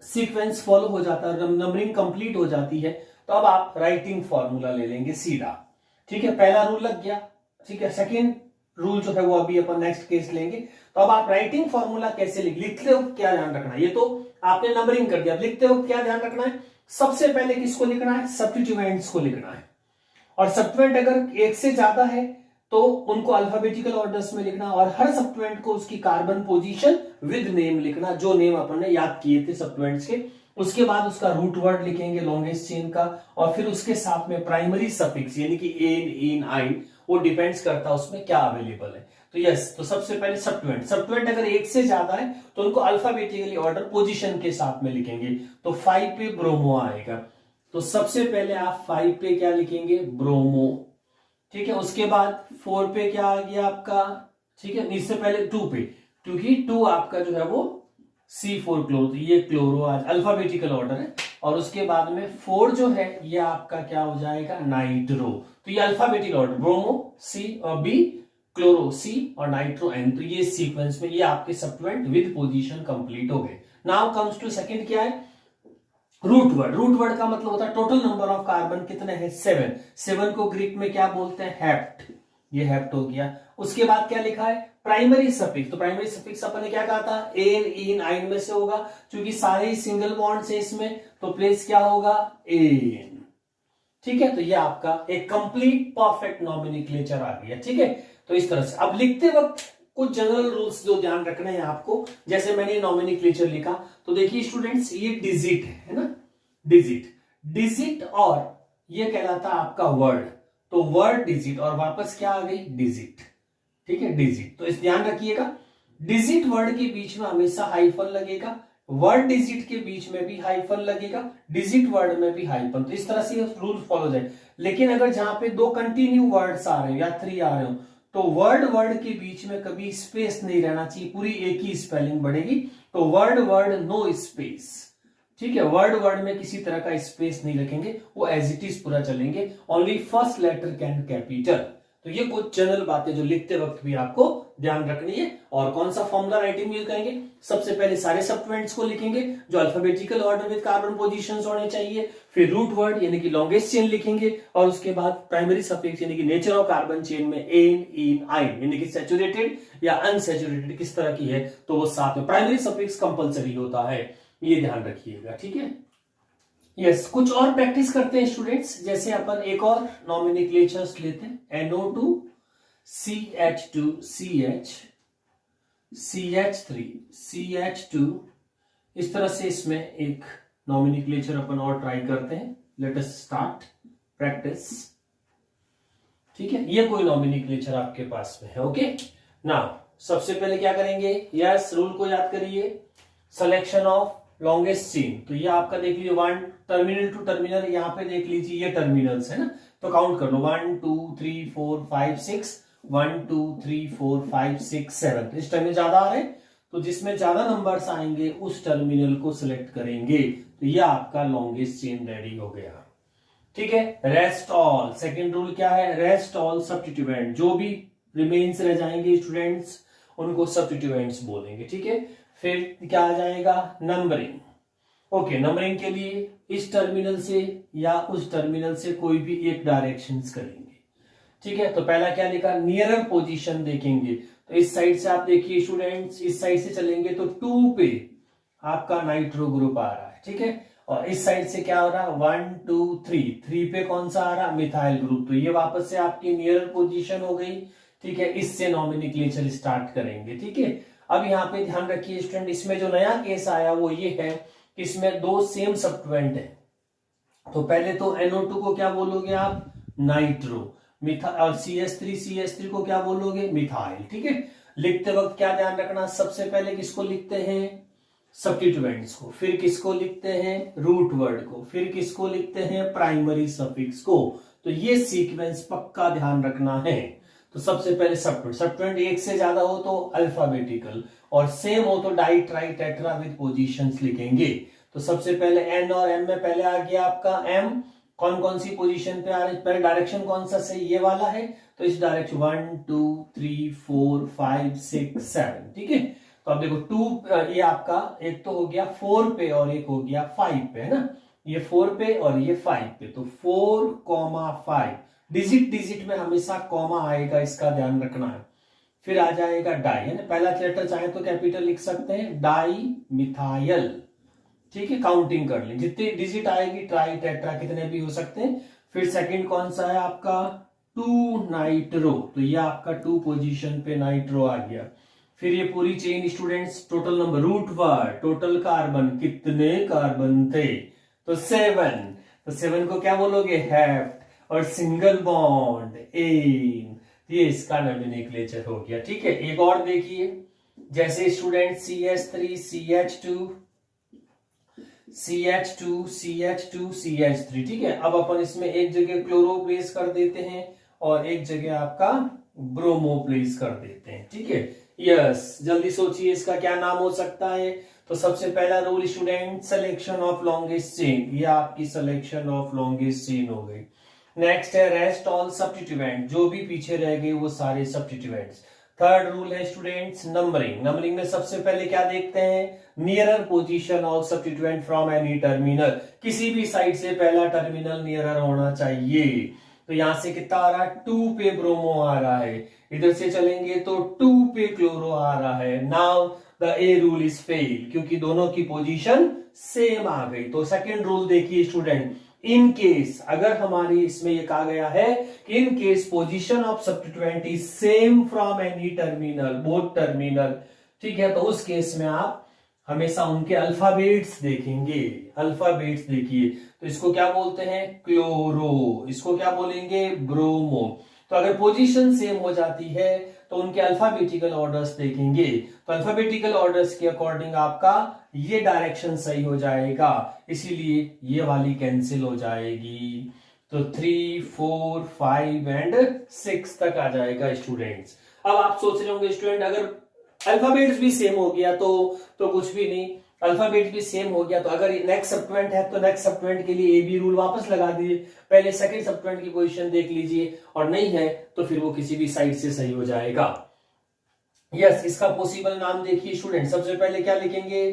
Speaker 1: सीक्वेंस फॉलो हो जाता है, नंबरिंग कंप्लीट हो जाती है, तो अब आप राइटिंग फॉर्मूला ले लेंगे सीधा, ठीक है। पहला रूल लग गया, ठीक है। सेकेंड रूल जो है वो अभी अपन नेक्स्ट केस लेंगे। तो अब आप राइटिंग फॉर्मूला कैसे लिखते हो, क्या ध्यान रखना है, ये तो आपने नंबरिंग कर दिया, लिखते हो क्या ध्यान रखना है, सबसे पहले किसको लिखना है, सब्स्टिट्यूएंट्स को लिखना है। और सब्स्टिट्यूएंट अगर एक से ज्यादा है तो उनको अल्फाबेटिकल ऑर्डर्स में लिखना, और हर सब्स्टिट्यूएंट को उसकी कार्बन पोजीशन विद नेम लिखना, जो नेम अपन ने याद किए थे सब्स्टिट्यूएंट्स के। उसके बाद उसका रूट वर्ड लिखेंगे लॉन्गेस्ट चेन का, और फिर उसके साथ में प्राइमरी सफिक्स यानी कि एन इन आइन, वो डिपेंड्स करता है उसमें क्या अवेलेबल है। तो यस, तो सबसे पहले सब्स्टिट्यूएंट अगर एक से ज्यादा है तो उनको अल्फाबेटिकली ऑर्डर पोजीशन के साथ में लिखेंगे। तो 5 पे ब्रोमो आएगा, तो सबसे पहले आप 5 पे क्या लिखेंगे, ब्रोमो, ठीक है। उसके बाद 4 पे क्या आ गया आपका, ठीक है, इससे पहले 2 पे, क्योंकि 2 आपका जो है वो C4 क्लोरो, तो ये क्लोरो आज अल्फाबेटिकल ऑर्डर है। और उसके बाद में 4 जो है ये आपका क्या हो जाएगा, नाइट्रो, तो ये अल्फाबेटिकल ऑर्डर, ब्रोमो C और B, क्लोरो C और नाइट्रो N, तो ये सीक्वेंस में ये आपके सब्स्टिट्यूएंट विद पोजीशन कंप्लीट हो गए। नाउ कम्स टू सेकंड, क्या है, रूट वर्ड। रूट वर्ड का मतलब होता है टोटल नंबर ऑफ कार्बन कितने हैं, 7। 7 को ग्रीक में क्या बोलते हैं, हेप्ट, ये हेप्ट हो गया। उसके बाद क्या लिखा है, प्राइमरी सफिक्स। तो प्राइमरी सफिक्स अपन ने क्या कहा था, एन इन आइन में से होगा, क्योंकि सारे ही सिंगल बॉन्ड से इसमें, तो प्लेस क्या होगा, एन, ठीक है। तो ये आपका एक कंप्लीट परफेक्ट नॉमेनक्लेचर आ गया, ठीक है। तो इस तरह से अब लिखते वक्त कुछ जनरल रूल्स जो ध्यान रखने हैं आपको, जैसे मैंने नॉमेनक्लेचर लिखा, तो देखिए स्टूडेंट्स ये डिजिट है ना, डिजिट और ये कहलाता है आपका वर्ड, तो वर्ड डिजिट और वापस क्या आ गई, डिजिट, ठीक है, डिजिट। तो इस ध्यान रखिएगा, डिजिट वर्ड के बीच में हमेशा हाइफन लगेगा, वर्ड डिजिट के बीच में भी हाइफन लगेगा, डिजिट वर्ड में भी हाइफन, तो इस तरह से रूल फॉलो जाए। लेकिन अगर जहां पे 2 कंटिन्यू वर्ड्स आ रहे हो या 3 आ रहे हो, तो वर्ड के बीच में कभी स्पेस नहीं रहना चाहिए, पूरी एक ही स्पेलिंग बढ़ेगी। तो वर्ड नो स्पेस, ठीक है, वर्ड में किसी तरह का स्पेस नहीं रखेंगे, वो एज इट इज पूरा चलेंगे, only first letter can capital. तो ये कुछ जनरल बातें जो लिखते वक्त भी आपको ध्यान रखनी है। और कौन सा फॉर्मूला राइटिंग यूज करेंगे, सबसे पहले सारे सब्स्टिट्यूएंट्स को लिखेंगे जो alphabetical order with carbon positions होने चाहिए, फिर रूट वर्ड यानी कि लॉन्गेस्ट चेन लिखेंगे, और उसके बाद प्राइमरी सफिक्स यानी कि नेचर ऑफ कार्बन चेन में एन इन आइन यानी कि सैचुरेटेड या अनसैचुरेटेड किस तरह की है, तो वो साथ में प्राइमरी सफिक्स कंपलसरी होता है, ये ध्यान रखिएगा, ठीक है। यस, कुछ और प्रैक्टिस करते हैं स्टूडेंट्स, जैसे अपन एक और नॉमेनक्लेचर्स लेते हैं, NO2 CH2 CH CH3 CH2, इस तरह से इसमें एक नॉमेनक्लेचर अपन और ट्राई करते हैं। लेट अस स्टार्ट प्रैक्टिस, ठीक है। ये कोई नॉमेनक्लेचर आपके पास में है, ओके। नाउ सबसे पहले क्या करेंगे, यस, रूल को याद करिए, सिलेक्शन ऑफ लॉन्गेस्ट चेन। तो ये आपका देख लीजिए 1 टर्मिनल टू टर्मिनल, यहाँ पे देख लीजिए ये टर्मिनल्स है ना, तो काउंट कर लो 1 2 3 4 5 6, 1 2 3 4 5 6 7। इस टर्मिनल ज्यादा आ रहे हैं तो जिसमें ज्यादा नंबर्स आएंगे उस टर्मिनल को सिलेक्ट करेंगे। तो ये आपका लॉन्गेस्ट चेन रेडी हो गया। ठीक है, रेस्ट ऑल। सेकेंड रूल क्या है, रेस्ट ऑल सब्स्टिट्यूएंट, जो भी रिमेन्स रह जाएंगे स्टूडेंट्स उनको सब्स्टिट्यूएंट्स बोलेंगे। ठीक है, फिर क्या आ जाएगा, नंबरिंग। ओके, नंबरिंग के लिए इस टर्मिनल से या उस टर्मिनल से कोई भी एक डायरेक्शंस करेंगे। ठीक है, तो पहला क्या लिखा, नियरर पोजीशन देखेंगे। तो इस साइड से आप देखिए स्टूडेंट्स, इस साइड से चलेंगे तो 2 पे आपका नाइट्रो ग्रुप आ रहा है। ठीक है, और इस साइड से क्या हो रहा है, 1 2 3 पे कौन सा आ रहा, मिथाइल ग्रुप। तो ये वापस से आपकी नियरर पोजीशन हो गई। ठीक है, इससे नॉमिनिक्लेचर स्टार्ट करेंगे। ठीक है, अब यहाँ पे ध्यान रखिए स्टूडेंट, इसमें जो नया केस आया वो ये है कि इसमें 2 सेम सब्स्टिट्यूएंट है। तो पहले तो NO2 को क्या बोलोगे आप, नाइट्रो, और CH3 को क्या बोलोगे, मिथाइल। ठीक है, लिखते वक्त क्या ध्यान रखना, सबसे पहले किसको लिखते हैं, सब्स्टिट्यूएंट्स को, फिर किसको लिखते हैं, रूट वर्ड को, फिर किसको लिखते हैं, प्राइमरी सफिक्स को। तो ये सीक्वेंस पक्का ध्यान रखना है। तो सबसे पहले सब्स्टिट्यूएंट एक से ज्यादा हो तो अल्फाबेटिकल, और सेम हो तो di tri tetra with positions लिखेंगे। तो सबसे पहले N और M में पहले आ गया आपका M, कौन कौन सी पोजीशन पे आ रही है, पहले डायरेक्शन कौन सा सही, ये वाला है। तो इस डायरेक्शन 1 2 3 4 5 6 7। ठीक है, तो अब देखो 2 ये आपका एक तो हो गया 4 पे और एक हो गया 5 पे, है ना, ये 4 पे और ये 5 पे। तो 4,5 डिजिट में हमेशा कॉमा आएगा, इसका ध्यान रखना है। फिर आ जाएगा डाई, है ना, पहला लेटर चाहे तो कैपिटल लिख सकते हैं, डाई मिथाइल। ठीक है, काउंटिंग कर लें, जितनी डिजिट आएगी ट्राई टेट्रा कितने भी हो सकते हैं। फिर सेकंड कौन सा है आपका, 2 नाइट्रो। तो ये आपका 2 पोजीशन पे नाइट्रो आ गया। फिर ये पूरी chain students, total number, root word, total carbon, कितने कार्बन थे, तो 7। तो 7 को क्या बोलोगे, हेप्ट, और सिंगल बॉन्ड एन। ये इसका नॉमिनोक्लेचर हो गया। ठीक है, एक और देखिए, जैसे स्टूडेंट CH3 CH2 ठीक है, अब अपन इसमें एक जगह क्लोरो प्लेस कर देते हैं और एक जगह आपका ब्रोमो प्लेस कर देते हैं। ठीक है, यस, जल्दी सोचिए इसका क्या नाम हो सकता है। तो सबसे पहला rule student, selection of longest chain, ये आपकी सिलेक्शन ऑफ लॉन्गेस्ट चेन हो गई। नेक्स्ट है रेस्ट ऑल सब्स्टिट्यूएंट, जो भी पीछे रह गए वो सारे सब्स्टिट्यूएंट्स। थर्ड रूल है स्टूडेंट्स, नंबरिंग में सबसे पहले क्या देखते हैं, nearer position of substituent from any terminal, किसी भी साइड से पहला टर्मिनल नियरर होना चाहिए। तो यहां से कितना आ रहा है, 2 पे ब्रोमो आ रहा है, इधर से चलेंगे तो 2 पे क्लोरो आ रहा है। Now the a rule is fail, क्योंकि दोनों की पोजीशन सेम आ गई। तो सेकेंड रूल देखिए स्टूडेंट, इन केस, अगर हमारी इसमें ये कहा गया है कि in case position of substituent is same from any terminal, both terminal, ठीक है, तो उस केस में आप हमेशा उनके अल्फाबेट्स देखेंगे। अल्फाबेट्स देखिए, तो इसको क्या बोलते हैं, क्लोरो, इसको क्या बोलेंगे, ब्रोमो। तो अगर पोजीशन सेम हो जाती है तो उनके अल्फाबेटिकल ऑर्डर्स देखेंगे। तो अल्फाबेटिकल ऑर्डर्स के अकॉर्डिंग आपका ये डायरेक्शन सही हो जाएगा, इसीलिए ये वाली कैंसिल हो जाएगी। तो 3 4 5 एंड 6 तक आ जाएगा स्टूडेंट्स। अब आप सोच रहे होंगे स्टूडेंट, अगर अल्फाबेट्स भी सेम हो गया तो कुछ भी नहीं, अल्फाबेट भी सेम हो गया तो अगर नेक्स्ट सब्स्टिट्यूएंट है तो नेक्स्ट सब्स्टिट्यूएंट के लिए AB रूल वापस लगा दीजिए, पहले सेकंड सब्स्टिट्यूएंट की पोजीशन देख लीजिए, और नहीं है तो फिर वो किसी भी साइड से सही हो जाएगा। यस, इसका पॉसिबल नाम देखिए स्टूडेंट, सबसे पहले क्या लिखेंगे,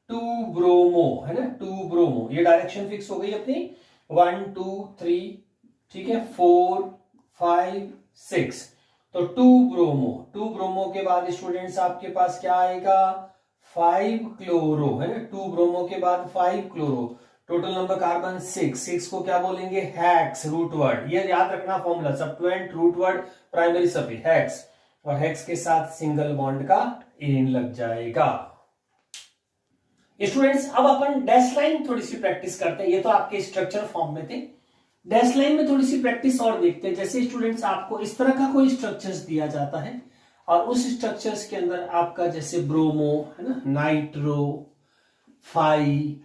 Speaker 1: 2 ब्रोमो, है ना, 2 ब्रोमो, ये डायरेक्शन फिक्स हो गई अपनी, 1 2 3, ठीक है, 4 5 6। तो 2 ब्रोमो के बाद स्टूडेंट्स आपके पास क्या आएगा, 5 क्लोरो, है ना, 2 ब्रोमो के बाद 5 क्लोरो, टोटल नंबर कार्बन 6 को क्या बोलेंगे, हेक्स, रूट वर्ड, ये याद रखना formula, substituent, root word, primary suffix, hex, और हेक्स के साथ सिंगल बॉन्ड का एन लग जाएगा। स्टूडेंट्स अब अपन डैश लाइन थोड़ी सी प्रैक्टिस करते हैं, ये तो आपके स्ट्रक्चर फॉर्म में थे, डैश लाइन में थोड़ी सी प्रैक्टिस और देखते हैं। जैसे स्टूडेंट्स आपको इस तरह का कोई स्ट्रक्चर्स दिया जाता है और उस स्ट्रक्चर्स के अंदर आपका जैसे ब्रोमो, है ना, नाइट्रो, फाई,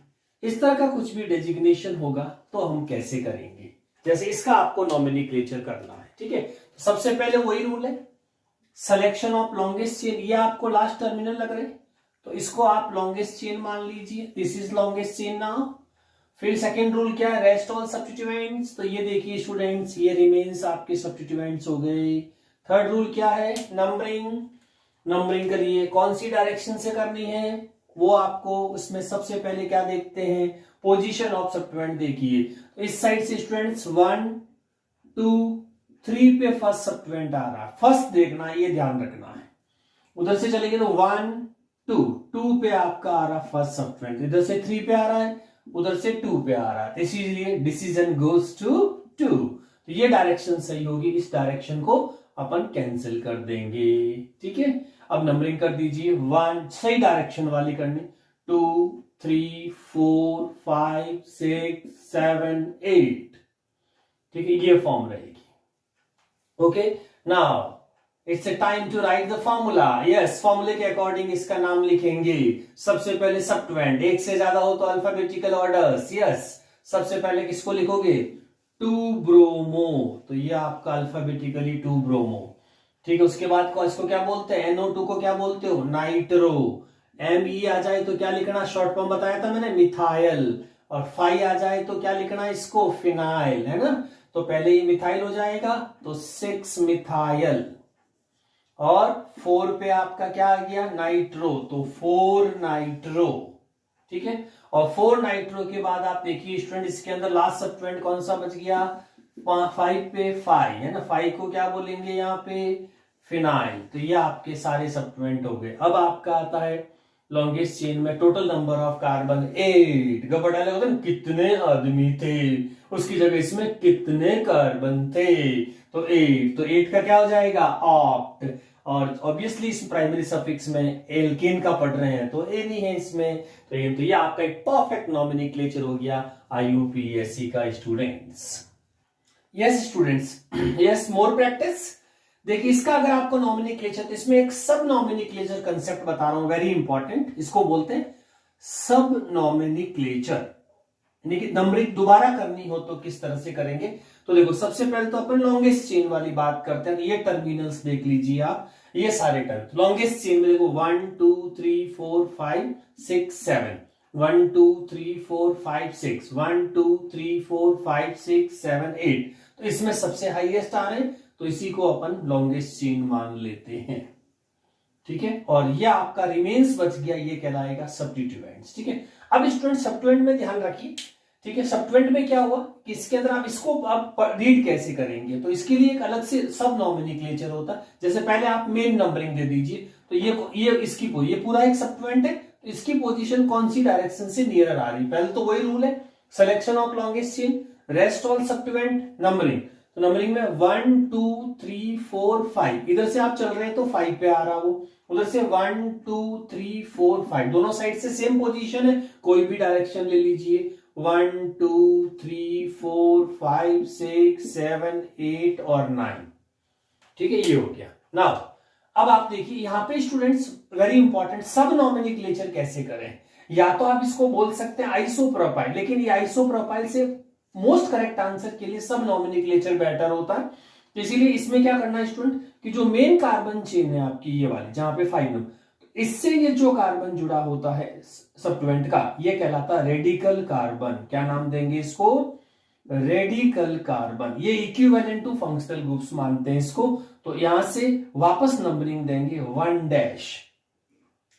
Speaker 1: इस तरह का कुछ भी डेजिग्नेशन होगा तो हम कैसे करेंगे। जैसे इसका आपको नॉमेनक्लेचर करना है, ठीक है। सबसे पहले वही रूल है, सिलेक्शन ऑफ लॉन्गेस्ट चेन, ये आपको लास्ट टर्मिनल लग रहे तो इसको आप लॉन्गेस्ट चेन मान लीजिए, this is longest chain now. फिर सेकेंड रूल क्या है, रेस्ट ऑल सब्स्टिट्यूएंट्स, तो ये देखिए स्टूडेंट्स ये रिमेन्स आपके सब्स्टिट्यूएंट्स हो गए। थर्ड रूल क्या है, नंबरिंग, नंबरिंग करिए, कौन सी डायरेक्शन से करनी है वो आपको उसमें सबसे पहले क्या देखते हैं, पोजीशन ऑफ सब्स्टिट्यूएंट देखिए। तो इस साइड से स्टूडेंट्स 1 2 3 पे फर्स्ट सब्स्टिट्यूएंट आ रहा है, फर्स्ट देखना है, ये ध्यान रखना है। उधर से चलेंगे तो 1 2 2 पे आपका आ रहा फर्स्ट सब्स्टिट्यूएंट, इधर से 3 पे आ रहा है, उधर से 2 पे आ रहा है, इसीलिए डिसीजन गोज टू 2। तो ये डायरेक्शन सही होगी, इस डायरेक्शन को अपन कैंसिल कर देंगे, ठीक है। अब नंबरिंग कर दीजिए, 1 सही डायरेक्शन वाली करनी, 2 3 4 5 6 7 8, ठीक है, ये फॉर्म रहेगी। Okay, now it's a time to write the formula. Yes, फॉर्मूले के अकॉर्डिंग इसका नाम लिखेंगे। सबसे पहले सब्स्टिट्यूएंट, एक से ज्यादा हो तो अल्फाबेटिकल ऑर्डर्स। यस, सबसे पहले किसको लिखोगे, 2 ब्रोमो, तो ये आपका अल्फाबेटिकली 2 ब्रोमो, ठीक है। उसके बाद इसको क्या बोलते हैं, NO2 को क्या बोलते हो, नाइट्रो। ME आ जाए तो क्या लिखना, शॉर्ट फॉर्म बताया था मैंने, मिथाइल। और 5 आ जाए तो क्या लिखना इसको, फिनाइल, है ना। तो पहले ये मिथाइल हो जाएगा तो 6 मिथाइल, और 4 पे आपका क्या आ गया, नाइट्रो, तो 4 नाइट्रो, ठीक है। और 4 नाइट्रो के बाद आप देखिए स्टूडेंट इसके अंदर लास्ट सब्स्टिट्यूएंट कौन सा बच गया, 5 पे 5 है ना, 5 को क्या बोलेंगे यहाँ पे, फिनाइल। तो ये आपके सारे सब्स्टिट्यूएंट हो गए। अब आपका आता है लॉन्गेस्ट चेन में टोटल नंबर ऑफ कार्बन 8। गबर डाले होते ना, कितने आदमी थे, उसकी जगह इसमें कितने कार्बन थे, तो 8। तो 8 का क्या हो जाएगा, ऑक्ट। और ऑब्वियसली इस प्राइमरी सफिक्स में एल्केन का पढ़ रहे हैं तो ए नहीं है इसमें, तो ये आपका एक परफेक्ट नॉमेनक्लेचर हो गया IUPAC का students. Yes students, yes, more practice. देखिए इसका अगर आपको नॉमेनक्लेचर, तो इसमें एक सब नॉमेनक्लेचर कंसेप्ट बता रहा हूं, वेरी इंपॉर्टेंट। इसको बोलते हैं सब नॉमेनक्लेचर, यानी कि नंबरिंग दोबारा करनी हो तो किस तरह से करेंगे। तो देखो सबसे पहले तो अपन लॉन्गेस्ट चेन वाली बात करते हैं। ये टर्मिनल्स देख लीजिए आप, ये सारे टर्म लॉन्गेस्ट चेन में देखो 1 2 3 4 5 6 7, 1 2 3 4 5 6, 1 2 3 4 5 6 7 8। तो इसमें सबसे हाईएस्ट आ रहे हैं तो इसी को अपन लॉन्गेस्ट चेन मान लेते हैं, ठीक है। और ये आपका रिमेन्स बच गया, ये कहलाएगा सब्स्टिट्यूएंट्स, ठीक है। अब स्टूडेंट सब्स्टिट्यूएंट में ध्यान रखिए, ठीक है। सब्स्टिट्यूएंट में क्या हुआ कि इसके अंदर आप इसको आप रीड कैसे करेंगे, तो इसके लिए एक अलग से सब नॉमेनक्लेचर होता है। जैसे पहले आप मेन नंबरिंग दे दीजिए, तो ये इसकी ये पूरा एक सब्स्टिट्यूएंट है, तो इसकी पोजीशन कौन सी डायरेक्शन से नियरर आ रही, पहले तो वही रूल है, selection of longest chain, rest all substituent, numbering. तो नंबरिंग में 1 2 3 4 5, इधर से आप चल रहे हैं तो 5 पे आ रहा वो, उधर से 1 2 3 4 5, दोनों साइड से सेम पोजीशन है, कोई भी डायरेक्शन ले लीजिए, 1 2 3 4 5 6 7 8 और 9, ठीक है। ये हो गया। नाउ अब आप देखिए यहां पे स्टूडेंट्स वेरी इंपॉर्टेंट, सब नॉमेनक्लेचर कैसे करें। या तो आप इसको बोल सकते हैं आइसोप्रोपाइल, लेकिन ये आइसोप्रोपाइल से मोस्ट करेक्ट आंसर के लिए सब नॉमेनक्लेचर बेटर होता है। तो इसीलिए इसमें क्या करना है स्टूडेंट, कि जो मेन कार्बन चेन है आपकी ये वाली जहां पे 5 नंबर, इससे ये जो कार्बन जुड़ा होता है सब्स्टिट्यूएंट का, ये कहलाता है रेडिकल कार्बन। क्या नाम देंगे इसको, रेडिकल कार्बन। ये इक्विवेलेंट टू फंक्शनल ग्रुप्स मानते हैं इसको। तो यहां से वापस नंबरिंग देंगे 1 डैश,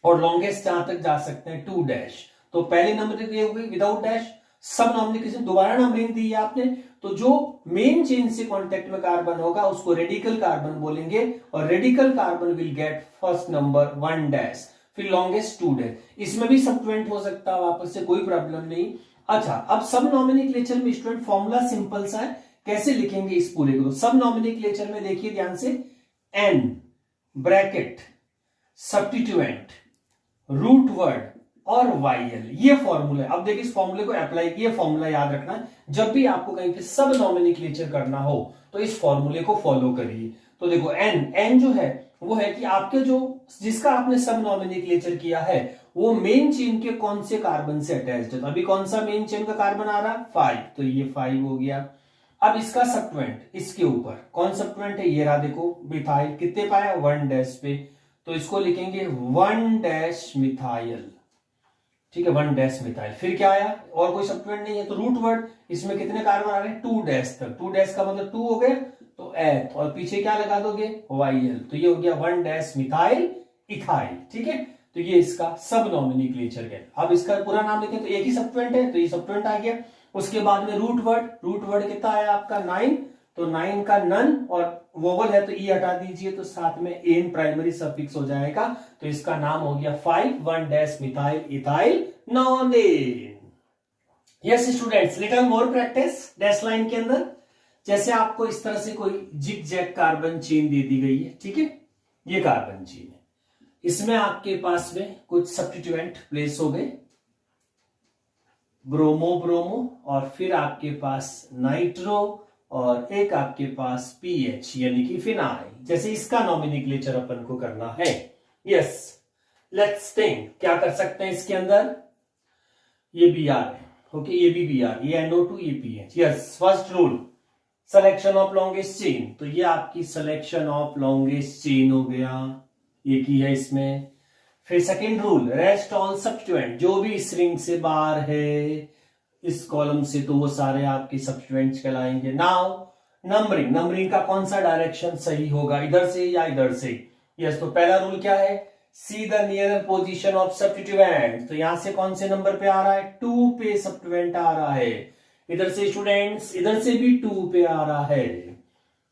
Speaker 1: और लॉन्गेस्ट जहां तक जा सकते हैं 2 डैश। तो पहले नंबरिंग दी हुई विदाउट डैश, सब नॉमिनेशन दोबारा नंबरिंग दी है आपने, तो जो मेन चेन से कांटेक्ट में कार्बन होगा उसको रेडिकल कार्बन बोलेंगे, और radical carbon will get first number 1 dash, फिर लॉन्गेस्ट 2 डैश। इसमें भी सब्स्टिट्यूएंट हो सकता है वापस से, कोई प्रॉब्लम नहीं। अच्छा, अब सब नॉमिनेक्लेचर में स्टूडेंट फॉर्मूला सिंपल सा है, कैसे लिखेंगे इस पूरे को। सब नॉमिनेक्लेचर में देखिए ध्यान से, N bracket substituent root word और YL, ये फॉर्मूला है। अब देखिए इस फॉर्मूले को अप्लाई, ये फॉर्मूला याद रखना है, जब भी आपको कहीं पे सब नॉमिनेक्लेचर करना हो तो इस फॉर्मूले को फॉलो करिए। तो देखो N जो है वो है कि आपके जो जिसका आपने सब नॉमिनेक्लेचर किया है वो मेन चेन के कौन से कार्बन से अटैच्ड है। तो अभी कौन सा मेन चेन का कार्बन आ रहा, 5, तो ये 5 हो गया। अब इसका सब्स्टिट्यूएंट इसके ऊपर कौन सब्स्टिट्यूएंट है, ये रहा देखो मिथाइल, कितने पाया 1 डैश पे, तो इसको लिखेंगे 1 डैश मिथाइल, ठीक है 1 डैश मिथाइल। फिर क्या आया, और कोई सब्स्टिट्यूएंट नहीं है तो रूट वर्ड, इसमें कितने कार्बन आ रहे हैं 2 डैश तक, 2 डैश का मतलब 2 हो गया, तो एथ, और पीछे क्या लगा दोगे YL, तो ये हो गया 1 डैश मिथाइल इथाइल, ठीक है। तो ये इसका सब नॉमिनोक्लेचर है। अब इसका पूरा नाम लिखें तो एक ही सब्स्टिट्यूएंट है, तो ये सब्स्टिट्यूएंट आ गया। उसके बाद में रूट वर्ड कितना आया आपका 9, तो 9 का नन, और वोवल है तो ई हटा दीजिए, तो साथ में एन प्राइमरी सफिक्स हो जाएगा, तो इसका नाम हो गया 5 1 dash methyl ethyl nonane. Yes students, little more practice dash line के अंदर। जैसे आपको इस तरह से कोई जिग जैग कार्बन चेन दे दी गई है, ठीक है, ये कार्बन चेन है, इसमें आपके पास में कुछ सब्स्टिट्यूएंट प्लेस हो गए, ब्रोमो ब्रोमो, और फिर आपके पास नाइट्रो, और एक आपके पास पीएच यानी कि फिनाइल। जैसे इसका नॉमिनोक्लेचर अपन को करना है। यस, लेट्स थिंक क्या कर सकते हैं इसके अंदर, ये Br है, ओके, ये भी Br, ये NO2, ये pH. Yes, first rule selection of longest chain, तो ये आपकी सिलेक्शन ऑफ लॉन्गेस्ट चेन हो गया, ये की है इसमें। फिर second rule rest all substituent, जो भी इस रिंग से बाहर है इस कॉलम से, तो वो सारे आपके सब्स्टिट्यूएंट्स कहलाएंगे। नाउ नंबरिंग का कौन सा डायरेक्शन सही होगा, इधर से या इधर से। यस, तो पहला रूल क्या है, see the nearer position of substituent, तो यहां से कौन से नंबर पे आ रहा है 2 पे सब्स्टिट्यूएंट आ रहा है। इधर से स्टूडेंट्स, इधर से भी 2 पे आ रहा है,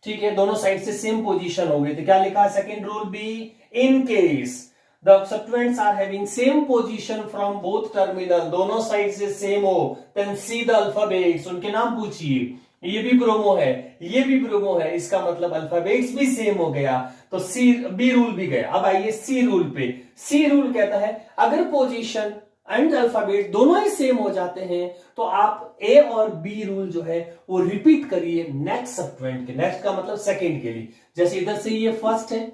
Speaker 1: ठीक है, दोनों साइड से सेम पोजीशन हो गई। तो क्या लिखा second rule B, in case the substituents are having same position from both terminal, दोनों साइड से सेम हो, देन सी द अल्फाबेट्स, उनके नाम पूछिए। ये भी ब्रोमो है, ये भी ब्रोमो है, इसका मतलब अल्फाबेट्स भी सेम हो गया, तो सी बी रूल भी गया। अब आइए सी रूल पे। सी रूल कहता है अगर पोजीशन एंड अल्फाबेट दोनों ही सेम हो जाते हैं तो आप ए और बी रूल जो है वो रिपीट करिए नेक्स्ट सब्स्टिट्यूएंट के, नेक्स्ट का मतलब सेकेंड के लिए। जैसे इधर से ये फर्स्ट है,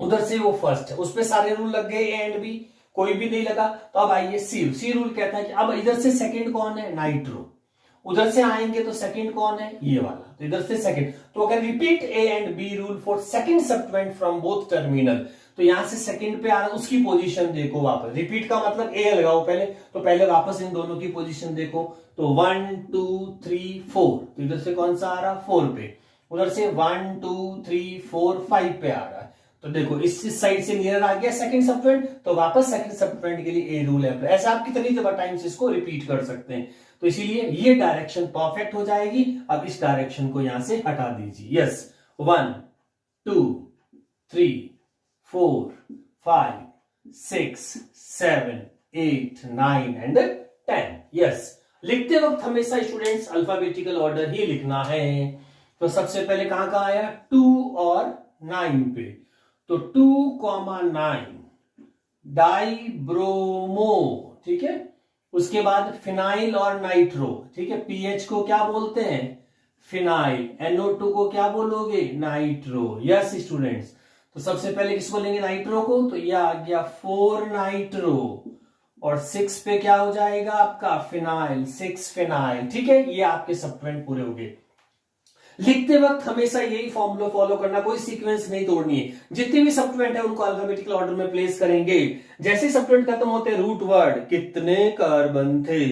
Speaker 1: उधर से वो फर्स्ट है, उस पे सारे रूल लग गए ए एंड बी, कोई भी नहीं लगा। तो अब आइए सी रूल कहता है कि अब इधर से सेकेंड कौन है, नाइट्रो, उधर से आएंगे तो सेकंड कौन है, ये वाला, तो इधर से सेकंड। तो अगर repeat A and B rule for second substituent from both terminal, तो यहां से सेकंड पे आ रहा है, उसकी पोजीशन देखो वापस, रिपीट का मतलब ए लगाओ पहले, तो पहले वापस इन दोनों की पोजीशन देखो, तो 1 2 3 4, तो इधर से कौन सा आ रहा 4 पे, उधर से 1 2 3 4 5 पे आ रहा है। तो देखो इस साइड से नियर आ गया सेकंड सब्स्टिट्यूएंट, तो वापस सेकंड सब्स्टिट्यूएंट के लिए ए रूल है। ऐसा आप कितनी टाइम्स इसको रिपीट कर सकते हैं, तो इसीलिए ये डायरेक्शन परफेक्ट हो जाएगी। अब इस डायरेक्शन को यहां से हटा दीजिए। Yes, 1 2 3 4 5 6 7 8 9 and 10। यस, लिखते वक्त हमेशा स्टूडेंट्स अल्फाबेटिकल ऑर्डर ही लिखना है। तो सबसे पहले कहां का आया 2 और 9 पे, तो 2,9 डाइब्रोमो, ठीक है। उसके बाद फिनाइल और नाइट्रो, ठीक है, पीएच को क्या बोलते हैं फिनाइल, NO2 को क्या बोलोगे नाइट्रो। यस स्टूडेंट्स, तो सबसे पहले किसको लेंगे नाइट्रो को, तो यह आ गया 4 नाइट्रो, और 6 पे क्या हो जाएगा आपका फिनाइल, 6 फिनाइल, ठीक है। ये आपके सब्स्टिट्यूएंट पूरे हो गए। लिखते वक्त हमेशा यही फॉर्मूला फॉलो करना, कोई सीक्वेंस नहीं तोड़नी है। जितने भी सब्स्टिट्यूएंट है उनको अल्फाबेटिकल ऑर्डर में प्लेस करेंगे। जैसे सब्स्टिट्यूएंट खत्म होते हैं रूट वर्ड कितने कार्बन थे,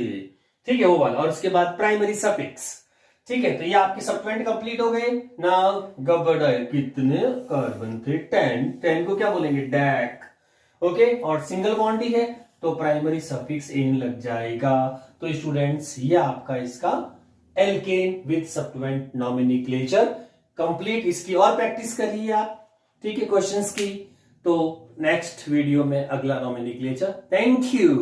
Speaker 1: ठीक है, वो वाला, और उसके बाद प्राइमरी सफिक्स, ठीक है। तो ये आपके सब्स्टिट्यूएंट कंप्लीट हो गए। नाउ गबर्डाइल कितने कार्बन थे 10 को क्या बोलेंगे डैक, ओके, और सिंगल बॉन्ड ही है तो प्राइमरी सफिक्स एन लग जाएगा। तो स्टूडेंट्स ये आपका इसका एल्केन विद सब्स्टिट्यूएंट नॉमिनोक्लेचर कंप्लीट। इसकी और प्रैक्टिस करिए आप, ठीक है, क्वेश्चंस की। तो नेक्स्ट वीडियो में अगला नॉमिनोक्लेचर। Thank you.